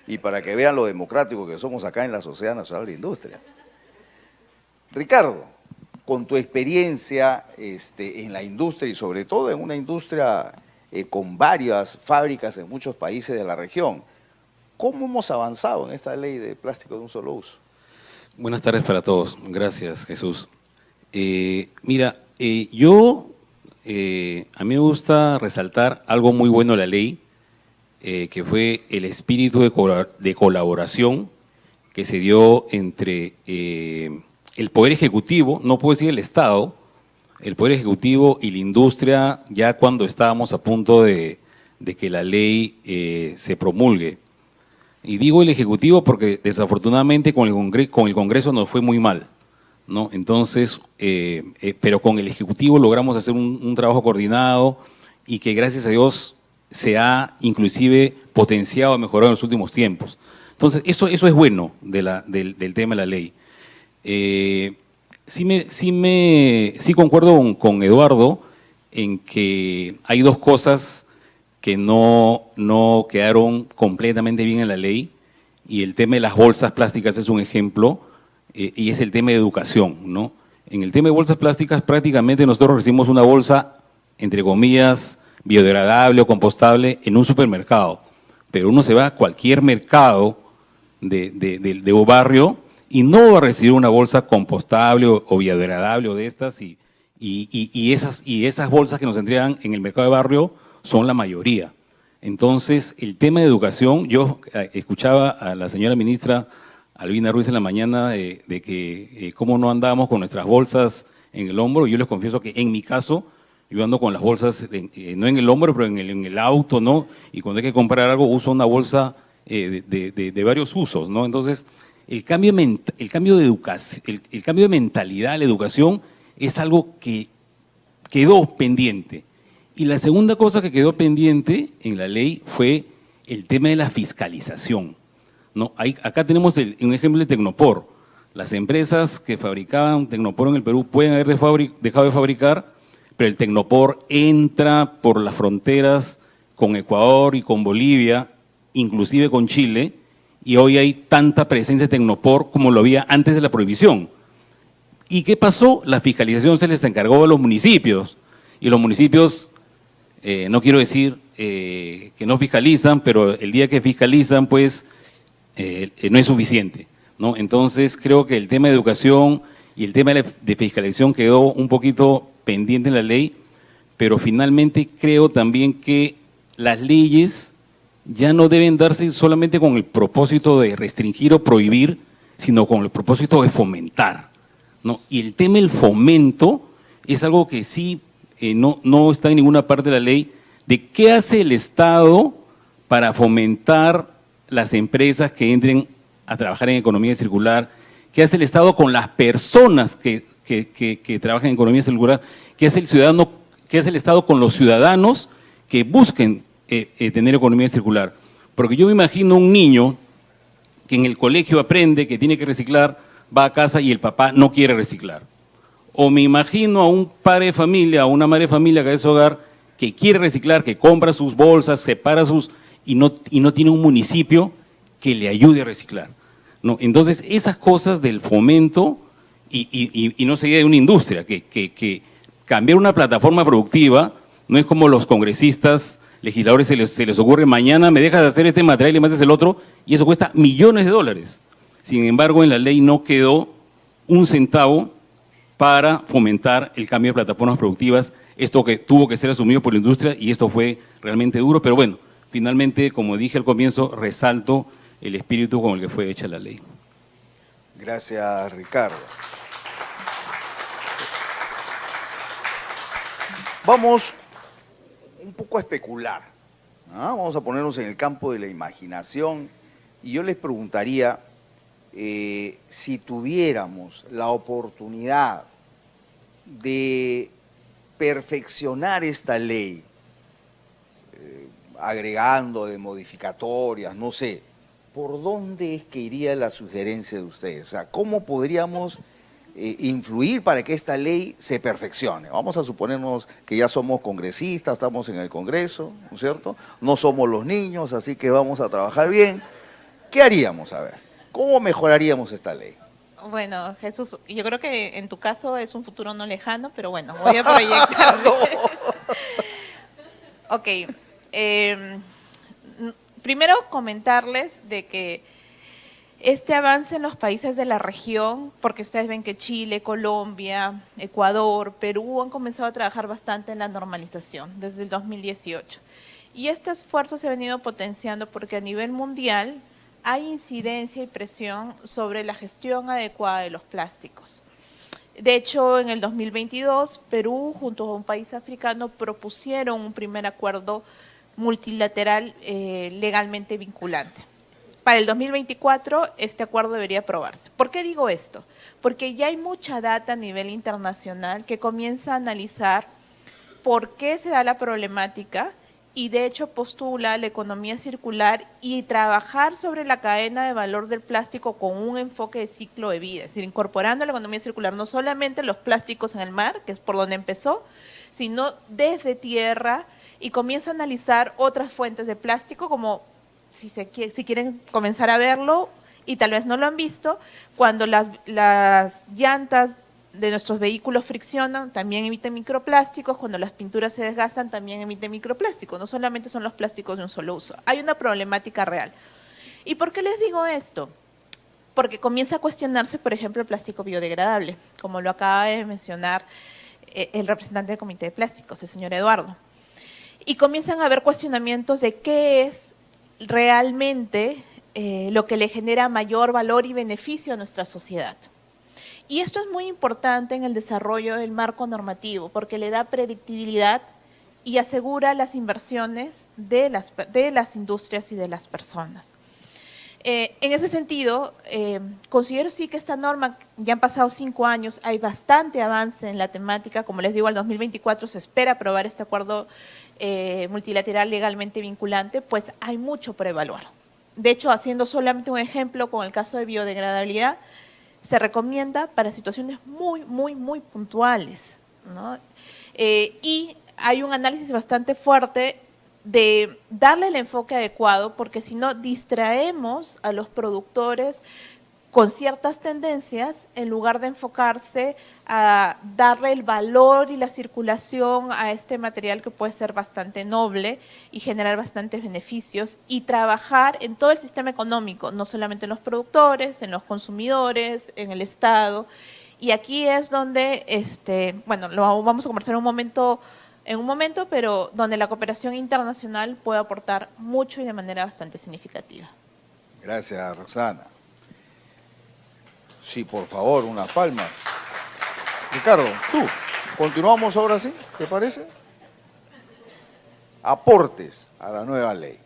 C: y para que vean lo democrático que somos acá en la Sociedad Nacional de Industrias. Ricardo, con tu experiencia en la industria y sobre todo en una industria con varias fábricas en muchos países de la región, ¿cómo hemos avanzado en esta ley de plástico de un solo uso?
G: Buenas tardes para todos. Gracias, Jesús. Mira, a mí me gusta resaltar algo muy bueno de la ley, que fue el espíritu de colaboración que se dio entre el Poder Ejecutivo, no puedo decir el Estado, el Poder Ejecutivo y la industria, ya cuando estábamos a punto de que la ley se promulgue. Y digo el Ejecutivo porque desafortunadamente con el Congreso nos fue muy mal, ¿no? Entonces, pero con el Ejecutivo logramos hacer un trabajo coordinado y que gracias a Dios se ha inclusive potenciado, mejorado en los últimos tiempos. Entonces, eso es bueno del tema de la ley. Sí concuerdo con Eduardo en que hay dos cosas que no quedaron completamente bien en la ley, y el tema de las bolsas plásticas es un ejemplo, y es el tema de educación, ¿no? En el tema de bolsas plásticas prácticamente nosotros recibimos una bolsa, entre comillas, biodegradable o compostable en un supermercado, pero uno se va a cualquier mercado de un barrio y no va a recibir una bolsa compostable o biodegradable o de estas, y esas bolsas que nos entregan en el mercado de barrio son la mayoría. Entonces, el tema de educación, yo escuchaba a la señora ministra Albina Ruiz en la mañana de que cómo no andábamos con nuestras bolsas en el hombro, y yo les confieso que en mi caso, yo ando con las bolsas, no en el hombro, pero en el auto, ¿no? Y cuando hay que comprar algo, uso una bolsa de varios usos, ¿no? Entonces, el cambio de mentalidad, la educación, es algo que quedó pendiente. Y la segunda cosa que quedó pendiente en la ley fue el tema de la fiscalización, ¿no? Acá tenemos un ejemplo de Tecnopor. Las empresas que fabricaban Tecnopor en el Perú pueden haber dejado de fabricar, pero el Tecnopor entra por las fronteras con Ecuador y con Bolivia, inclusive con Chile, y hoy hay tanta presencia de Tecnopor como lo había antes de la prohibición. ¿Y qué pasó? La fiscalización se les encargó a los municipios, y los municipios, no quiero decir que no fiscalizan, pero el día que fiscalizan, pues, no es suficiente, ¿no? Entonces, creo que el tema de educación y el tema de fiscalización quedó un poquito pendiente en la ley, pero finalmente creo también que las leyes ya no deben darse solamente con el propósito de restringir o prohibir, sino con el propósito de fomentar, ¿no? Y el tema del fomento es algo que sí no está en ninguna parte de la ley, de qué hace el Estado para fomentar las empresas que entren a trabajar en economía circular, qué hace el Estado con las personas que trabajan en economía circular, qué hace el Estado con los ciudadanos que busquen tener economía circular. Porque yo me imagino un niño que en el colegio aprende que tiene que reciclar, va a casa y el papá no quiere reciclar. O me imagino a un padre de familia, a una madre de familia que es su hogar, que quiere reciclar, que compra sus bolsas, separa y no tiene un municipio que le ayude a reciclar, ¿no? Entonces, esas cosas del fomento, y no sería de una industria, que cambiar una plataforma productiva no es como los congresistas, legisladores se les ocurre, mañana me dejas de hacer este material y me haces el otro, y eso cuesta millones de dólares. Sin embargo, en la ley no quedó un centavo para fomentar el cambio de plataformas productivas, esto que tuvo que ser asumido por la industria, y esto fue realmente duro, pero bueno, finalmente, como dije al comienzo, resalto el espíritu con el que fue hecha la ley.
C: Gracias, Ricardo. Vamos un poco a especular, ¿ah? Vamos a ponernos en el campo de la imaginación, y yo les preguntaría, si tuviéramos la oportunidad de perfeccionar esta ley, agregando de modificatorias, no sé, ¿por dónde es que iría la sugerencia de ustedes? O sea, ¿cómo podríamos influir para que esta ley se perfeccione? Vamos a suponernos que ya somos congresistas, estamos en el Congreso, ¿no es cierto? No somos los niños, así que vamos a trabajar bien. ¿Qué haríamos? A ver, ¿cómo mejoraríamos esta ley?
D: Bueno, Jesús, yo creo que en tu caso es un futuro no lejano, pero bueno, voy a proyectar. Ok. Primero comentarles de que este avance en los países de la región, porque ustedes ven que Chile, Colombia, Ecuador, Perú han comenzado a trabajar bastante en la normalización desde el 2018. Y este esfuerzo se ha venido potenciando porque a nivel mundial hay incidencia y presión sobre la gestión adecuada de los plásticos. De hecho, en el 2022, Perú, junto a un país africano, propusieron un primer acuerdo multilateral legalmente vinculante. Para el 2024, este acuerdo debería aprobarse. ¿Por qué digo esto? Porque ya hay mucha data a nivel internacional que comienza a analizar por qué se da la problemática y de hecho postula la economía circular y trabajar sobre la cadena de valor del plástico con un enfoque de ciclo de vida, es decir, incorporando la economía circular no solamente los plásticos en el mar, que es por donde empezó, sino desde tierra y comienza a analizar otras fuentes de plástico como, si quieren comenzar a verlo y tal vez no lo han visto, cuando las llantas de nuestros vehículos friccionan, también emiten microplásticos, cuando las pinturas se desgastan, también emiten microplásticos, no solamente son los plásticos de un solo uso. Hay una problemática real. ¿Y por qué les digo esto? Porque comienza a cuestionarse, por ejemplo, el plástico biodegradable, como lo acaba de mencionar el representante del Comité de Plásticos, el señor Eduardo. Y comienzan a haber cuestionamientos de qué es realmente lo que le genera mayor valor y beneficio a nuestra sociedad. Y esto es muy importante en el desarrollo del marco normativo, porque le da predictibilidad y asegura las inversiones de las industrias y de las personas. En ese sentido, considero sí que esta norma, ya han pasado 5 años, hay bastante avance en la temática, como les digo, al 2024 se espera aprobar este acuerdo multilateral legalmente vinculante, pues hay mucho por evaluar. De hecho, haciendo solamente un ejemplo con el caso de biodegradabilidad, se recomienda para situaciones muy puntuales, ¿no? Y hay un análisis bastante fuerte de darle el enfoque adecuado, porque si no distraemos a los productores con ciertas tendencias en lugar de enfocarse a darle el valor y la circulación a este material que puede ser bastante noble y generar bastantes beneficios y trabajar en todo el sistema económico, no solamente en los productores, en los consumidores, en el Estado. Y aquí es donde, bueno, lo vamos a conversar en un momento, pero donde la cooperación internacional puede aportar mucho y de manera bastante significativa.
C: Gracias, Roxana. Sí, por favor, unas palmas. Ricardo, tú, continuamos ahora sí, ¿te parece? Aportes a la nueva ley.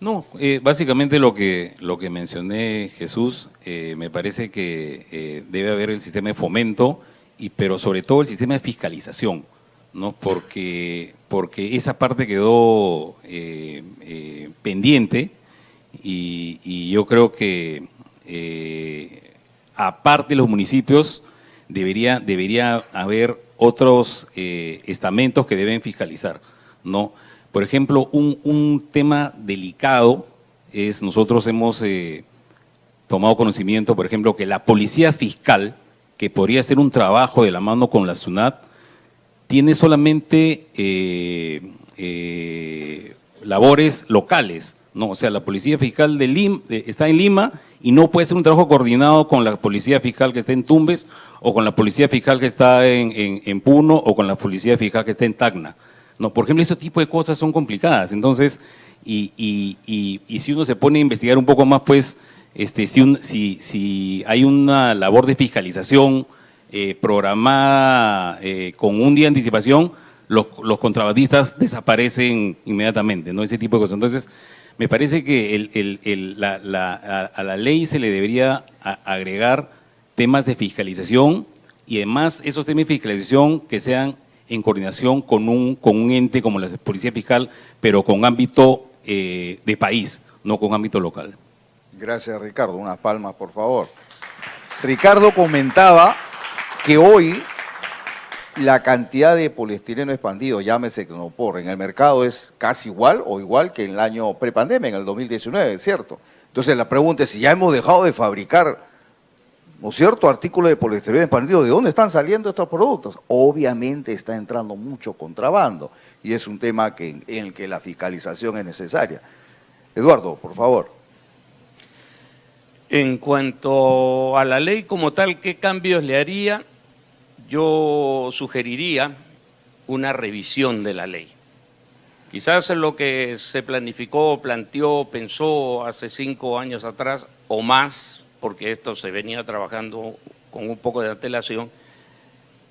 G: No, básicamente lo que mencioné, Jesús, me parece que debe haber el sistema de fomento, pero sobre todo el sistema de fiscalización, ¿no? Porque esa parte quedó pendiente y yo creo que aparte de los municipios debería haber otros estamentos que deben fiscalizar, ¿no? Por ejemplo, un tema delicado es, nosotros hemos tomado conocimiento, por ejemplo, que la policía fiscal, que podría hacer un trabajo de la mano con la SUNAT, tiene solamente labores locales, ¿no? O sea, la policía fiscal de Lima está en Lima y no puede hacer un trabajo coordinado con la policía fiscal que está en Tumbes o con la policía fiscal que está en Puno o con la policía fiscal que está en Tacna. No, por ejemplo, ese tipo de cosas son complicadas. Entonces, y si uno se pone a investigar un poco más, pues, si hay una labor de fiscalización programada con un día de anticipación, los contrabandistas desaparecen inmediatamente, ¿no? Ese tipo de cosas. Entonces, me parece que a la ley se le debería agregar temas de fiscalización y además esos temas de fiscalización que sean en coordinación con un ente como la Policía Fiscal, pero con ámbito de país, no con ámbito local.
C: Gracias, Ricardo. Unas palmas, por favor. Ricardo comentaba que hoy la cantidad de poliestireno expandido, llámese Cnopor, en el mercado es casi igual o igual que en el año prepandemia, en el 2019, ¿cierto? Entonces la pregunta es si ya hemos dejado de fabricar ¿no es cierto? Artículos de poliestireno expandido. ¿De dónde están saliendo estos productos? Obviamente está entrando mucho contrabando y es un tema en el que la fiscalización es necesaria. Eduardo, por favor.
F: En cuanto a la ley como tal, ¿qué cambios le haría? Yo sugeriría una revisión de la ley. Quizás lo que se planificó, planteó, pensó hace 5 años atrás o más, porque esto se venía trabajando con un poco de antelación,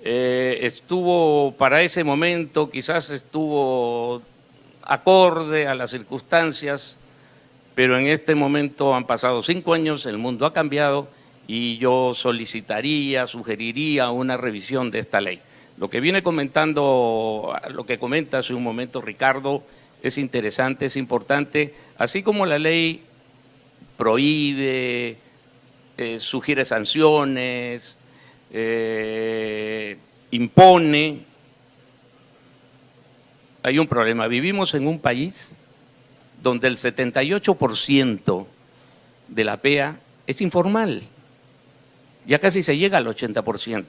F: estuvo para ese momento, quizás estuvo acorde a las circunstancias, pero en este momento han pasado 5 años, el mundo ha cambiado y yo solicitaría, sugeriría una revisión de esta ley. Lo que viene comentando, lo que comenta hace un momento Ricardo, es interesante, es importante, así como la ley prohíbe, sugiere sanciones, impone. Hay un problema. Vivimos en un país donde el 78% de la PEA es informal. Ya casi se llega al 80%.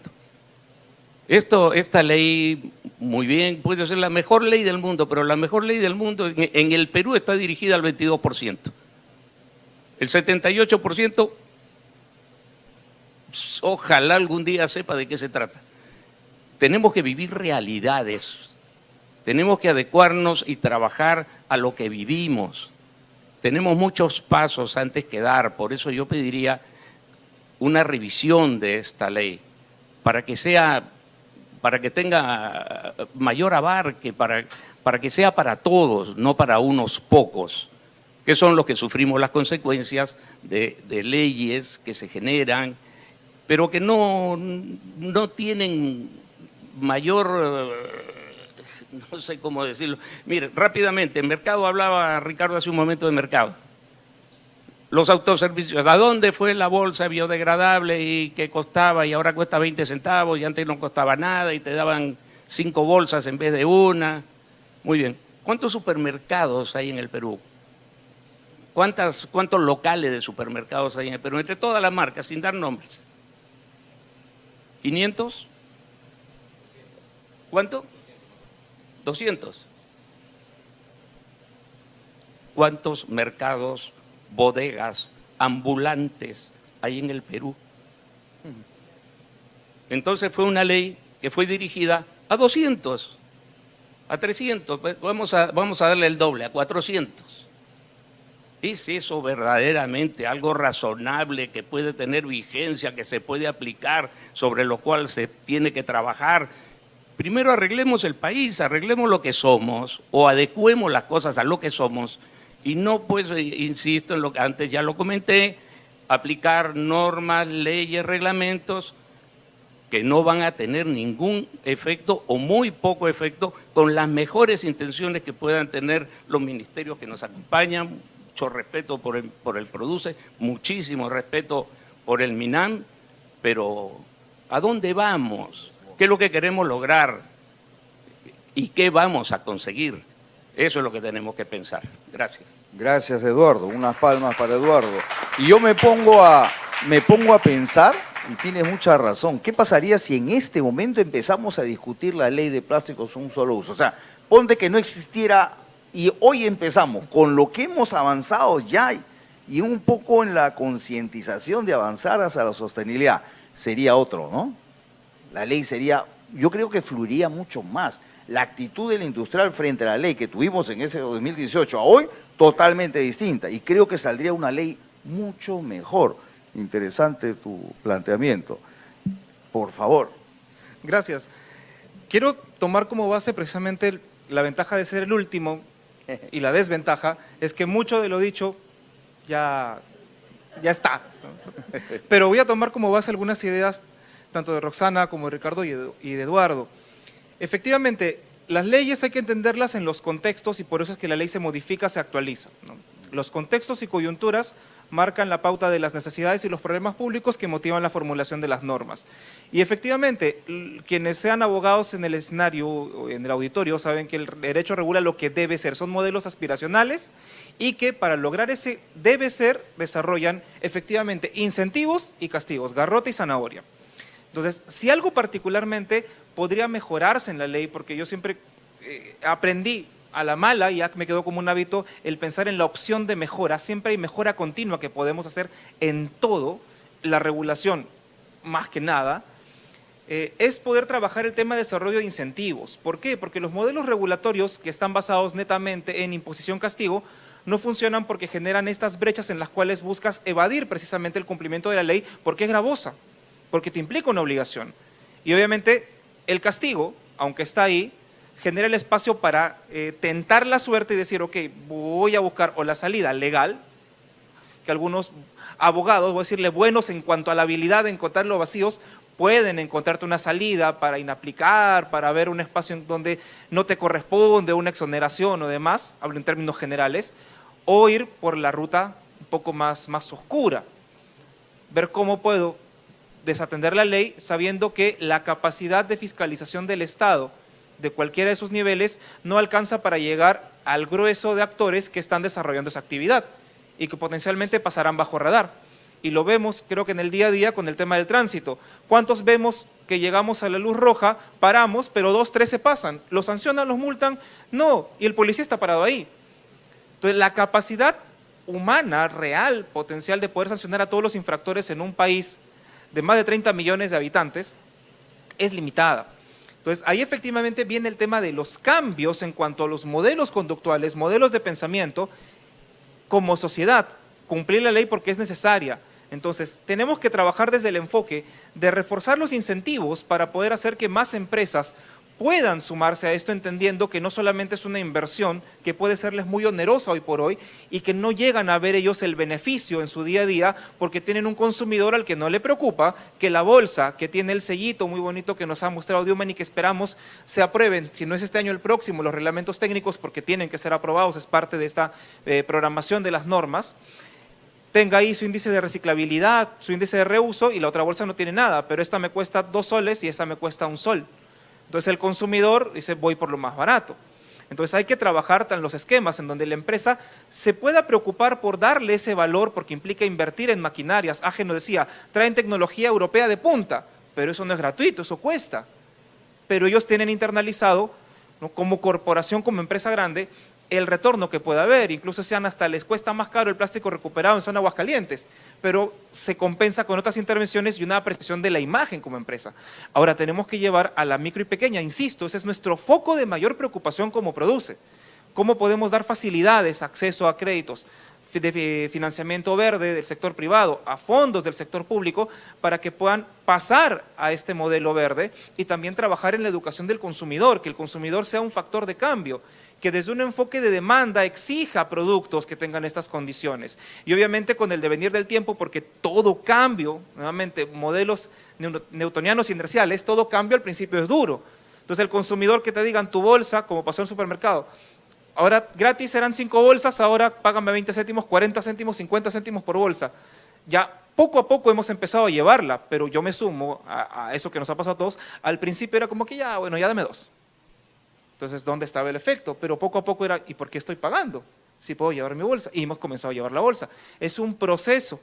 F: Esta ley, muy bien, puede ser la mejor ley del mundo, pero la mejor ley del mundo en el Perú está dirigida al 22%. El 78%, ojalá algún día sepa de qué se trata. Tenemos que vivir realidades, tenemos que adecuarnos y trabajar a lo que vivimos. Tenemos muchos pasos antes que dar, por eso yo pediría una revisión de esta ley, para que tenga mayor abarque, para que sea para todos, no para unos pocos, que son los que sufrimos las consecuencias de leyes que se generan, pero que no tienen mayor, no sé cómo decirlo. Mire, rápidamente, en mercado, hablaba Ricardo hace un momento de mercado. Los autoservicios, ¿a dónde fue la bolsa biodegradable y que costaba y ahora cuesta 20 centavos y antes no costaba nada y te daban 5 bolsas en vez de una? Muy bien. ¿Cuántos supermercados hay en el Perú? ¿Cuántos locales de supermercados hay en el Perú? Entre todas las marcas, sin dar nombres. ¿500? ¿Cuánto? 200. ¿Cuántos mercados, bodegas, ambulantes hay en el Perú? Entonces fue una ley que fue dirigida a 200, a 300, vamos a darle el doble, a 400. ¿Es eso verdaderamente algo razonable que puede tener vigencia, que se puede aplicar, sobre lo cual se tiene que trabajar? Primero arreglemos el país, arreglemos lo que somos o adecuemos las cosas a lo que somos y no, pues, insisto en lo que antes ya lo comenté, aplicar normas, leyes, reglamentos que no van a tener ningún efecto o muy poco efecto con las mejores intenciones que puedan tener los ministerios que nos acompañan. Mucho respeto por el PRODUCE, muchísimo respeto por el MINAM, pero ¿a dónde vamos? ¿Qué es lo que queremos lograr? ¿Y qué vamos a conseguir? Eso es lo que tenemos que pensar. Gracias.
C: Gracias, Eduardo. Unas palmas para Eduardo. Y yo me pongo a pensar, y tienes mucha razón, ¿qué pasaría si en este momento empezamos a discutir la ley de plásticos un solo uso? O sea, ponte que no existiera y hoy empezamos con lo que hemos avanzado ya y un poco en la concientización de avanzar hacia la sostenibilidad. Sería otro, ¿no? La ley sería, yo creo que fluiría mucho más. La actitud del industrial frente a la ley que tuvimos en ese 2018 a hoy, totalmente distinta. Y creo que saldría una ley mucho mejor. Interesante tu planteamiento. Por favor.
E: Gracias. Quiero tomar como base precisamente la ventaja de ser el último y la desventaja es que mucho de lo dicho ya está, ¿no? Pero voy a tomar como base algunas ideas tanto de Roxana como de Ricardo y de Eduardo. Efectivamente, las leyes hay que entenderlas en los contextos y por eso es que la ley se modifica, se actualiza, ¿no? Los contextos y coyunturas marcan la pauta de las necesidades y los problemas públicos que motivan la formulación de las normas. Y efectivamente, quienes sean abogados en el escenario o en el auditorio saben que el derecho regula lo que debe ser, son modelos aspiracionales y que para lograr ese debe ser desarrollan efectivamente incentivos y castigos, garrote y zanahoria. Entonces, si algo particularmente podría mejorarse en la ley, porque yo siempre aprendí a la mala, y ya me quedó como un hábito el pensar en la opción de mejora, siempre hay mejora continua que podemos hacer en todo, la regulación más que nada, es poder trabajar el tema de desarrollo de incentivos. ¿Por qué? Porque los modelos regulatorios que están basados netamente en imposición-castigo no funcionan porque generan estas brechas en las cuales buscas evadir precisamente el cumplimiento de la ley porque es gravosa, porque te implica una obligación. Y obviamente el castigo, aunque está ahí, genera el espacio para tentar la suerte y decir, ok, voy a buscar o la salida legal, que algunos abogados, voy a decirle buenos en cuanto a la habilidad de encontrar los vacíos, pueden encontrarte una salida para inaplicar, para ver un espacio en donde no te corresponde, una exoneración o demás, hablo en términos generales, o ir por la ruta un poco más oscura, ver cómo puedo desatender la ley sabiendo que la capacidad de fiscalización del Estado de cualquiera de sus niveles no alcanza para llegar al grueso de actores que están desarrollando esa actividad y que potencialmente pasarán bajo radar. Y lo vemos, creo que en el día a día con el tema del tránsito. ¿Cuántos vemos que llegamos a la luz roja, paramos, pero 2, 3 se pasan? ¿Los sancionan, los multan? No, y el policía está parado ahí. Entonces, la capacidad humana, real, potencial de poder sancionar a todos los infractores en un país de más de 30 millones de habitantes es limitada. Entonces, ahí efectivamente viene el tema de los cambios en cuanto a los modelos conductuales, modelos de pensamiento, como sociedad, cumplir la ley porque es necesaria. Entonces, tenemos que trabajar desde el enfoque de reforzar los incentivos para poder hacer que más empresas puedan sumarse a esto, entendiendo que no solamente es una inversión que puede serles muy onerosa hoy por hoy y que no llegan a ver ellos el beneficio en su día a día porque tienen un consumidor al que no le preocupa que la bolsa que tiene el sellito muy bonito que nos ha mostrado Dewman y que esperamos se aprueben, si no es este año el próximo, los reglamentos técnicos porque tienen que ser aprobados, es parte de esta programación de las normas, tenga ahí su índice de reciclabilidad, su índice de reuso y la otra bolsa no tiene nada, pero esta me cuesta 2 soles y esta me cuesta 1 sol. Entonces el consumidor dice voy por lo más barato. Entonces hay que trabajar en los esquemas en donde la empresa se pueda preocupar por darle ese valor porque implica invertir en maquinarias. Aje nos decía, traen tecnología europea de punta, pero eso no es gratuito, eso cuesta. Pero ellos tienen internalizado, ¿no?, como corporación, como empresa grande, el retorno que pueda haber, incluso sean hasta les cuesta más caro el plástico recuperado en zona Aguascalientes, pero se compensa con otras intervenciones y una apreciación de la imagen como empresa. Ahora tenemos que llevar a la micro y pequeña, insisto, ese es nuestro foco de mayor preocupación como produce. ¿Cómo podemos dar facilidades, acceso a créditos, de financiamiento verde del sector privado, a fondos del sector público, para que puedan pasar a este modelo verde y también trabajar en la educación del consumidor, que el consumidor sea un factor de cambio, que desde un enfoque de demanda exija productos que tengan estas condiciones. Y obviamente con el devenir del tiempo, porque todo cambio, nuevamente, modelos newtonianos inerciales, todo cambio al principio es duro. Entonces el consumidor que te digan tu bolsa, como pasó en el supermercado, ahora gratis eran 5 bolsas, ahora págame 20 céntimos, 40 céntimos, 50 céntimos por bolsa. Ya poco a poco hemos empezado a llevarla, pero yo me sumo a eso que nos ha pasado a todos. Al principio era como que ya, bueno, ya dame 2. Entonces, ¿dónde estaba el efecto? Pero poco a poco era, ¿y por qué estoy pagando? Si puedo llevar mi bolsa. Y hemos comenzado a llevar la bolsa. Es un proceso.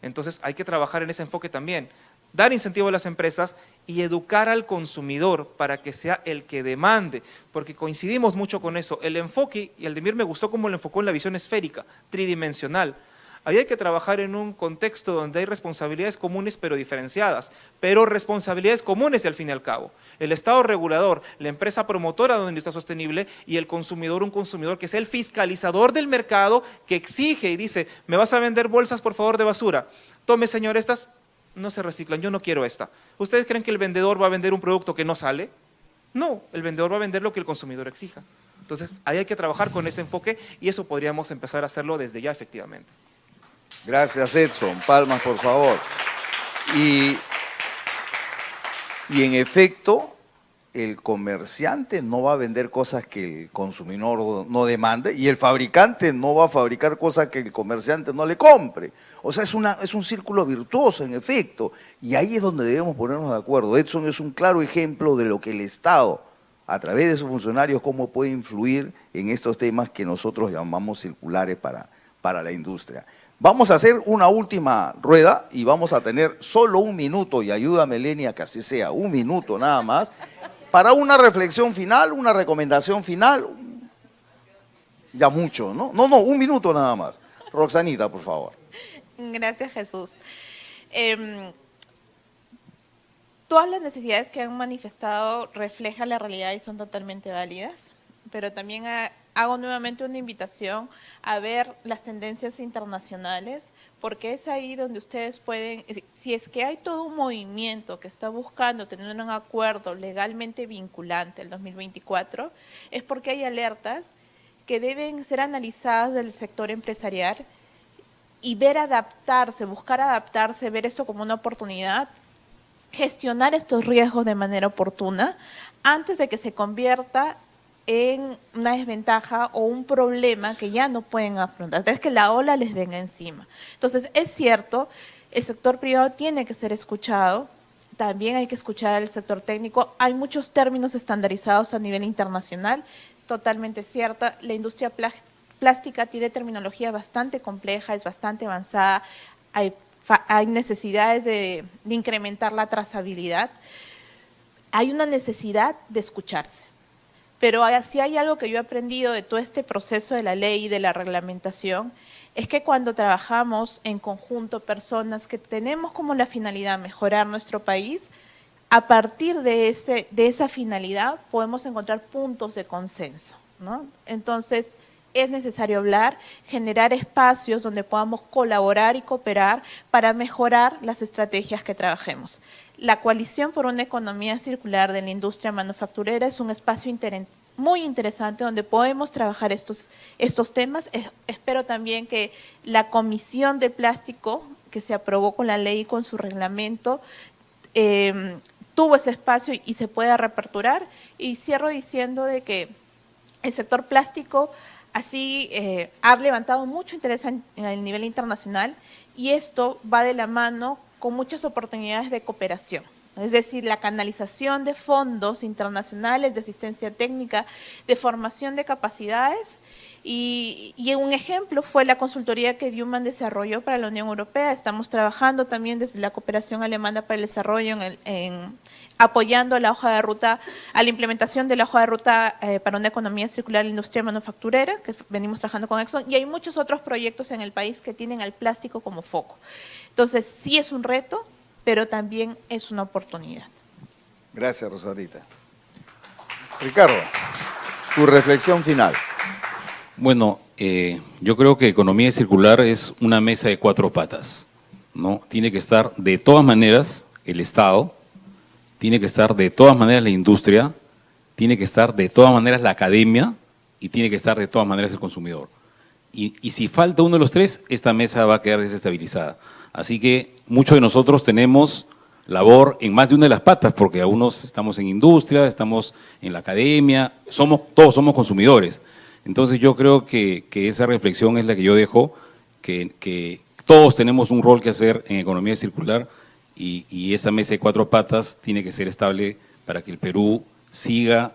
E: Entonces, hay que trabajar en ese enfoque también. Dar incentivo a las empresas y educar al consumidor para que sea el que demande. Porque coincidimos mucho con eso. El enfoque, y Aldemir me gustó cómo lo enfocó en la visión esférica, tridimensional. Ahí hay que trabajar en un contexto donde hay responsabilidades comunes pero diferenciadas, pero responsabilidades comunes al fin y al cabo. El Estado regulador, la empresa promotora de una industria sostenible y el consumidor, un consumidor que es el fiscalizador del mercado que exige y dice, me vas a vender bolsas por favor de basura. Tome señor, estas no se reciclan, yo no quiero esta. ¿Ustedes creen que el vendedor va a vender un producto que no sale? No, el vendedor va a vender lo que el consumidor exija. Entonces ahí hay que trabajar con ese enfoque y eso podríamos empezar a hacerlo desde ya efectivamente.
C: Gracias, Edson. Palmas, por favor. Y en efecto, el comerciante no va a vender cosas que el consumidor no demande y el fabricante no va a fabricar cosas que el comerciante no le compre. O sea, es un círculo virtuoso, en efecto, y ahí es donde debemos ponernos de acuerdo. Edson es un claro ejemplo de lo que el Estado, a través de sus funcionarios, cómo puede influir en estos temas que nosotros llamamos circulares para la industria. Vamos a hacer una última rueda y vamos a tener solo un minuto, y ayúdame, Lenia, que así sea, un minuto nada más, para una reflexión final, una recomendación final, ya mucho, ¿no? No, un minuto nada más. Roxanita, por favor.
D: Gracias, Jesús. Todas las necesidades que han manifestado reflejan la realidad y son totalmente válidas, pero también hago nuevamente una invitación a ver las tendencias internacionales, porque es ahí donde ustedes pueden, si es que hay todo un movimiento que está buscando tener un acuerdo legalmente vinculante el 2024, es porque hay alertas que deben ser analizadas del sector empresarial y ver adaptarse, buscar adaptarse, ver esto como una oportunidad, gestionar estos riesgos de manera oportuna antes de que se convierta en una desventaja o un problema que ya no pueden afrontar, es que la ola les venga encima. Entonces, es cierto, el sector privado tiene que ser escuchado, también hay que escuchar al sector técnico, hay muchos términos estandarizados a nivel internacional, totalmente cierta, la industria plástica tiene terminología bastante compleja, es bastante avanzada, hay necesidades de incrementar la trazabilidad, hay una necesidad de escucharse. Pero si hay algo que yo he aprendido de todo este proceso de la ley y de la reglamentación, es que cuando trabajamos en conjunto personas que tenemos como la finalidad mejorar nuestro país, a partir de esa finalidad podemos encontrar puntos de consenso, ¿no? Entonces, es necesario hablar, generar espacios donde podamos colaborar y cooperar para mejorar las estrategias que trabajemos. La Coalición por una Economía Circular de la Industria Manufacturera es un espacio muy interesante donde podemos trabajar estos temas. Espero también que la Comisión de Plástico, que se aprobó con la ley y con su reglamento, tuvo ese espacio y se pueda reaperturar. Y cierro diciendo de que el sector plástico así ha levantado mucho interés en el nivel internacional y esto va de la mano con muchas oportunidades de cooperación. Es decir, la canalización de fondos internacionales de asistencia técnica, de formación de capacidades y un ejemplo fue la consultoría que Newman desarrolló para la Unión Europea. Estamos trabajando también desde la cooperación alemana para el desarrollo apoyando la hoja de ruta, a la implementación de la hoja de ruta para una economía circular en la industria manufacturera, que venimos trabajando con Exxon, y hay muchos otros proyectos en el país que tienen al plástico como foco. Entonces, sí es un reto, pero también es una oportunidad.
C: Gracias, Rosadita. Ricardo, tu reflexión final.
G: Bueno, yo creo que economía circular es una mesa de 4 patas, ¿no? Tiene que estar de todas maneras el Estado, tiene que estar de todas maneras la industria, tiene que estar de todas maneras la academia y tiene que estar de todas maneras el consumidor. Y si falta uno de los 3, esta mesa va a quedar desestabilizada. Así que muchos de nosotros tenemos labor en más de una de las patas, porque algunos estamos en industria, estamos en la academia, todos somos consumidores. Entonces yo creo que esa reflexión es la que yo dejo, que todos tenemos un rol que hacer en economía circular y esa mesa de 4 patas tiene que ser estable para que el Perú siga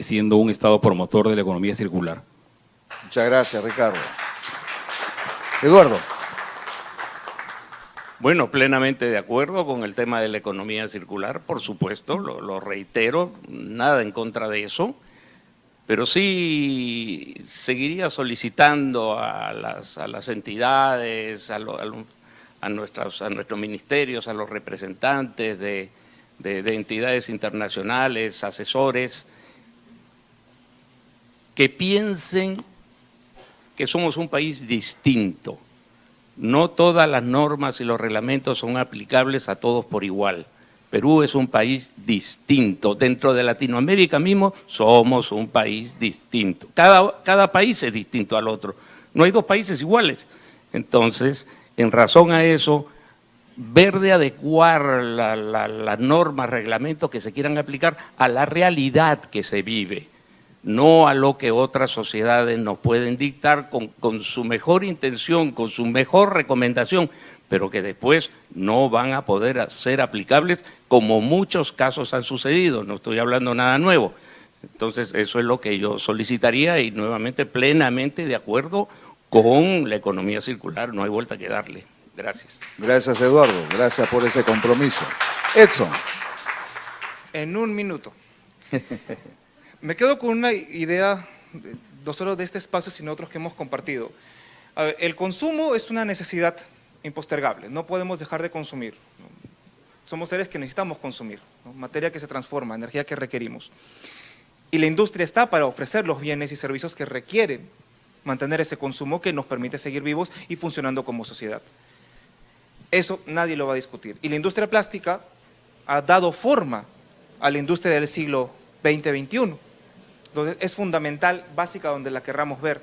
G: siendo un estado promotor de la economía circular.
C: Muchas gracias, Ricardo. Eduardo.
F: Bueno, plenamente de acuerdo con el tema de la economía circular, por supuesto, lo reitero, nada en contra de eso, pero sí seguiría solicitando a las entidades, a nuestros ministerios, a los representantes de entidades internacionales, asesores, que piensen que somos un país distinto. No todas las normas y los reglamentos son aplicables a todos por igual. Perú es un país distinto. Dentro de Latinoamérica mismo somos un país distinto. Cada país es distinto al otro. No hay 2 países iguales. Entonces, en razón a eso, ver de adecuar las normas, reglamentos que se quieran aplicar a la realidad que se vive, no a lo que otras sociedades nos pueden dictar con su mejor intención, con su mejor recomendación, pero que después no van a poder ser aplicables, como muchos casos han sucedido. No estoy hablando nada nuevo. Entonces, eso es lo que yo solicitaría y nuevamente plenamente de acuerdo con la economía circular. No hay vuelta que darle. Gracias.
C: Gracias, Eduardo. Gracias por ese compromiso. Edson.
E: En un minuto. Me quedo con una idea, no solo de este espacio, sino otros que hemos compartido. A ver, el consumo es una necesidad impostergable, no podemos dejar de consumir. Somos seres que necesitamos consumir, ¿no? Materia que se transforma, energía que requerimos. Y la industria está para ofrecer los bienes y servicios que requieren mantener ese consumo que nos permite seguir vivos y funcionando como sociedad. Eso nadie lo va a discutir. Y la industria plástica ha dado forma a la industria del siglo XX-XXI. Entonces, es fundamental, básica, donde la querramos ver.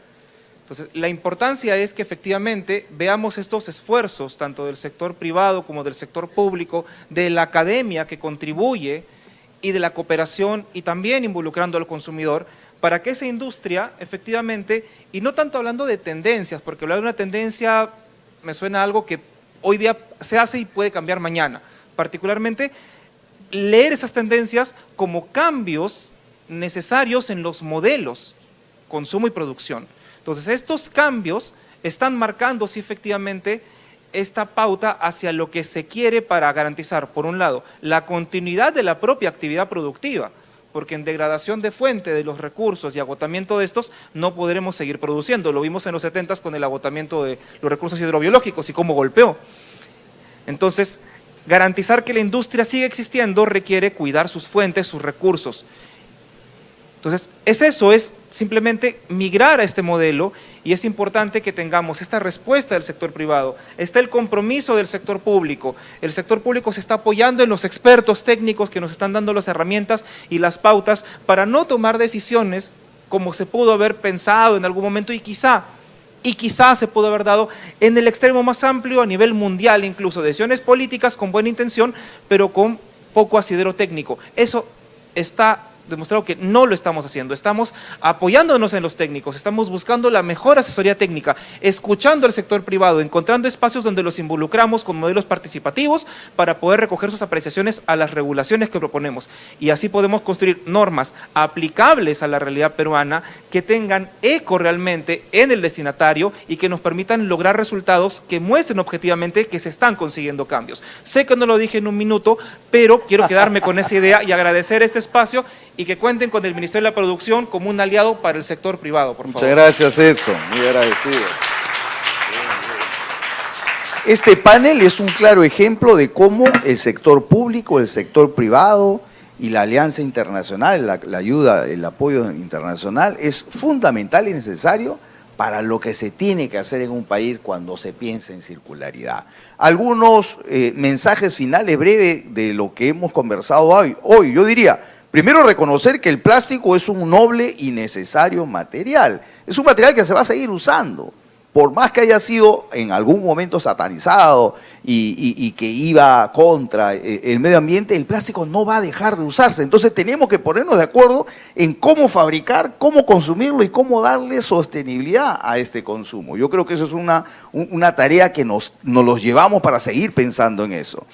E: Entonces, la importancia es que efectivamente veamos estos esfuerzos, tanto del sector privado como del sector público, de la academia que contribuye y de la cooperación y también involucrando al consumidor, para que esa industria efectivamente, y no tanto hablando de tendencias, porque hablar de una tendencia me suena a algo que hoy día se hace y puede cambiar mañana, particularmente leer esas tendencias como cambios necesarios en los modelos, consumo y producción. Entonces, estos cambios están marcando, sí, efectivamente, esta pauta hacia lo que se quiere para garantizar, por un lado, la continuidad de la propia actividad productiva, porque en degradación de fuente de los recursos y agotamiento de estos no podremos seguir produciendo. Lo vimos en los 70s con el agotamiento de los recursos hidrobiológicos y cómo golpeó. Entonces, garantizar que la industria siga existiendo requiere cuidar sus fuentes, sus recursos. Entonces, es simplemente migrar a este modelo, y es importante que tengamos esta respuesta del sector privado. Está el compromiso del sector público. El sector público se está apoyando en los expertos técnicos que nos están dando las herramientas y las pautas para no tomar decisiones como se pudo haber pensado en algún momento y quizá se pudo haber dado en el extremo más amplio a nivel mundial, incluso decisiones políticas con buena intención, pero con poco asidero técnico. Eso está demostrado que no lo estamos haciendo. Estamos apoyándonos en los técnicos, estamos buscando la mejor asesoría técnica, escuchando al sector privado, encontrando espacios donde los involucramos con modelos participativos para poder recoger sus apreciaciones a las regulaciones que proponemos. Y así podemos construir normas aplicables a la realidad peruana que tengan eco realmente en el destinatario y que nos permitan lograr resultados que muestren objetivamente que se están consiguiendo cambios. Sé que no lo dije en un minuto, pero quiero quedarme con esa idea y agradecer este espacio y que cuenten con el Ministerio de la Producción como un aliado para el sector privado, por favor.
C: Muchas gracias, Edson, muy agradecido. Este panel es un claro ejemplo de cómo el sector público, el sector privado y la alianza internacional, la ayuda, el apoyo internacional es fundamental y necesario para lo que se tiene que hacer en un país cuando se piensa en circularidad. Algunos mensajes finales breves de lo que hemos conversado hoy. Yo diría, primero, reconocer que el plástico es un noble y necesario material. Es un material que se va a seguir usando. Por más que haya sido en algún momento satanizado y que iba contra el medio ambiente, el plástico no va a dejar de usarse. Entonces tenemos que ponernos de acuerdo en cómo fabricar, cómo consumirlo y cómo darle sostenibilidad a este consumo. Yo creo que eso es una tarea que nos los llevamos para seguir pensando en eso.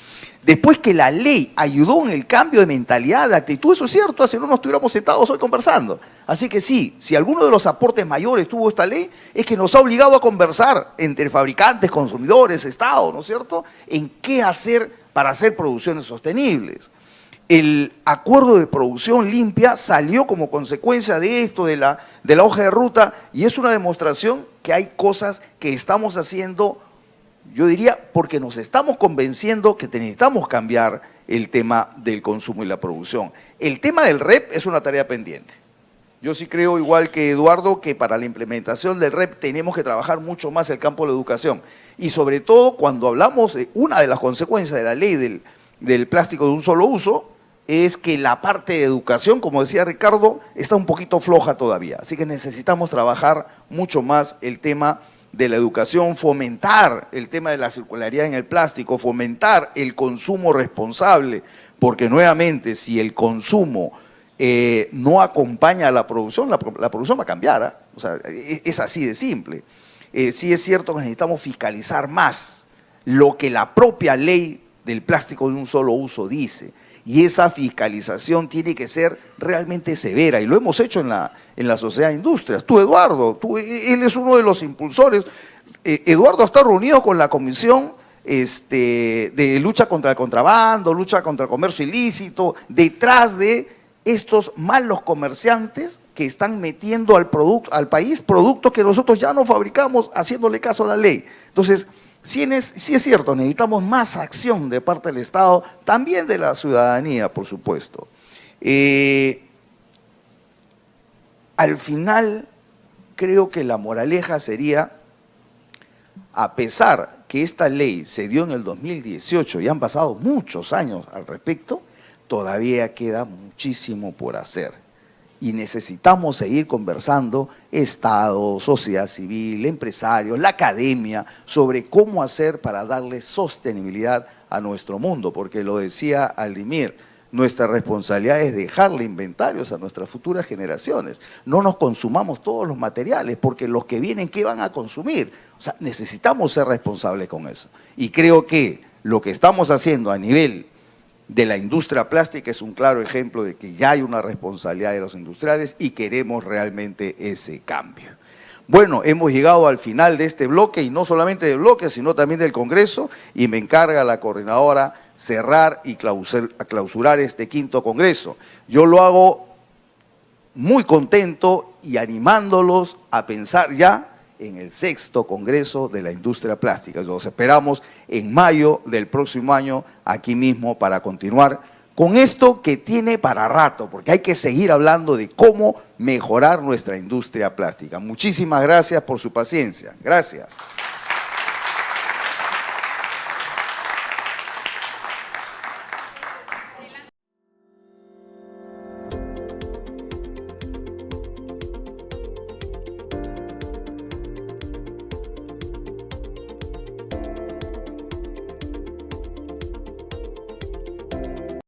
C: Después que la ley ayudó en el cambio de mentalidad, de actitud, eso es cierto, si no nos estuviéramos sentados hoy conversando. Así que sí, si alguno de los aportes mayores tuvo esta ley, es que nos ha obligado a conversar entre fabricantes, consumidores, Estado, ¿no es cierto?, en qué hacer para hacer producciones sostenibles. El acuerdo de producción limpia salió como consecuencia de esto, de la hoja de ruta, y es una demostración que hay cosas que estamos haciendo, yo diría, porque nos estamos convenciendo que necesitamos cambiar el tema del consumo y la producción. El tema del REP es una tarea pendiente. Yo sí creo, igual que Eduardo, que para la implementación del REP tenemos que trabajar mucho más el campo de la educación. Y sobre todo cuando hablamos de una de las consecuencias de la ley del plástico de un solo uso, es que la parte de educación, como decía Ricardo, está un poquito floja todavía. Así que necesitamos trabajar mucho más el tema de la educación, fomentar el tema de la circularidad en el plástico, fomentar el consumo responsable, porque nuevamente si el consumo no acompaña a la producción va a cambiar, ¿eh? O sea, es así de simple. Sí es cierto que necesitamos fiscalizar más lo que la propia ley del plástico de un solo uso dice, y esa fiscalización tiene que ser realmente severa, y lo hemos hecho en la Sociedad de Industrias. Tú, Eduardo, él es uno de los impulsores. Eduardo está reunido con la Comisión de lucha contra el contrabando, lucha contra el comercio ilícito, detrás de estos malos comerciantes que están metiendo al país productos que nosotros ya no fabricamos haciéndole caso a la ley. Entonces, sí es cierto, necesitamos más acción de parte del Estado, también de la ciudadanía, por supuesto. Al final, creo que la moraleja sería, a pesar que esta ley se dio en el 2018 y han pasado muchos años al respecto, todavía queda muchísimo por hacer. Y necesitamos seguir conversando, Estado, sociedad civil, empresarios, la academia, sobre cómo hacer para darle sostenibilidad a nuestro mundo, porque lo decía Aldimir, nuestra responsabilidad es dejarle inventarios a nuestras futuras generaciones. No nos consumamos todos los materiales, porque los que vienen, ¿qué van a consumir? O sea, necesitamos ser responsables con eso. Y creo que lo que estamos haciendo a nivel de la industria plástica es un claro ejemplo de que ya hay una responsabilidad de los industriales y queremos realmente ese cambio. Bueno, hemos llegado al final de este bloque, y no solamente del bloque, sino también del Congreso, y me encarga la coordinadora cerrar y clausurar este 5º Congreso. Yo lo hago muy contento y animándolos a pensar ya en el 6º Congreso de la Industria Plástica. Los esperamos en mayo del próximo año aquí mismo para continuar con esto que tiene para rato, porque hay que seguir hablando de cómo mejorar nuestra industria plástica. Muchísimas gracias por su paciencia. Gracias.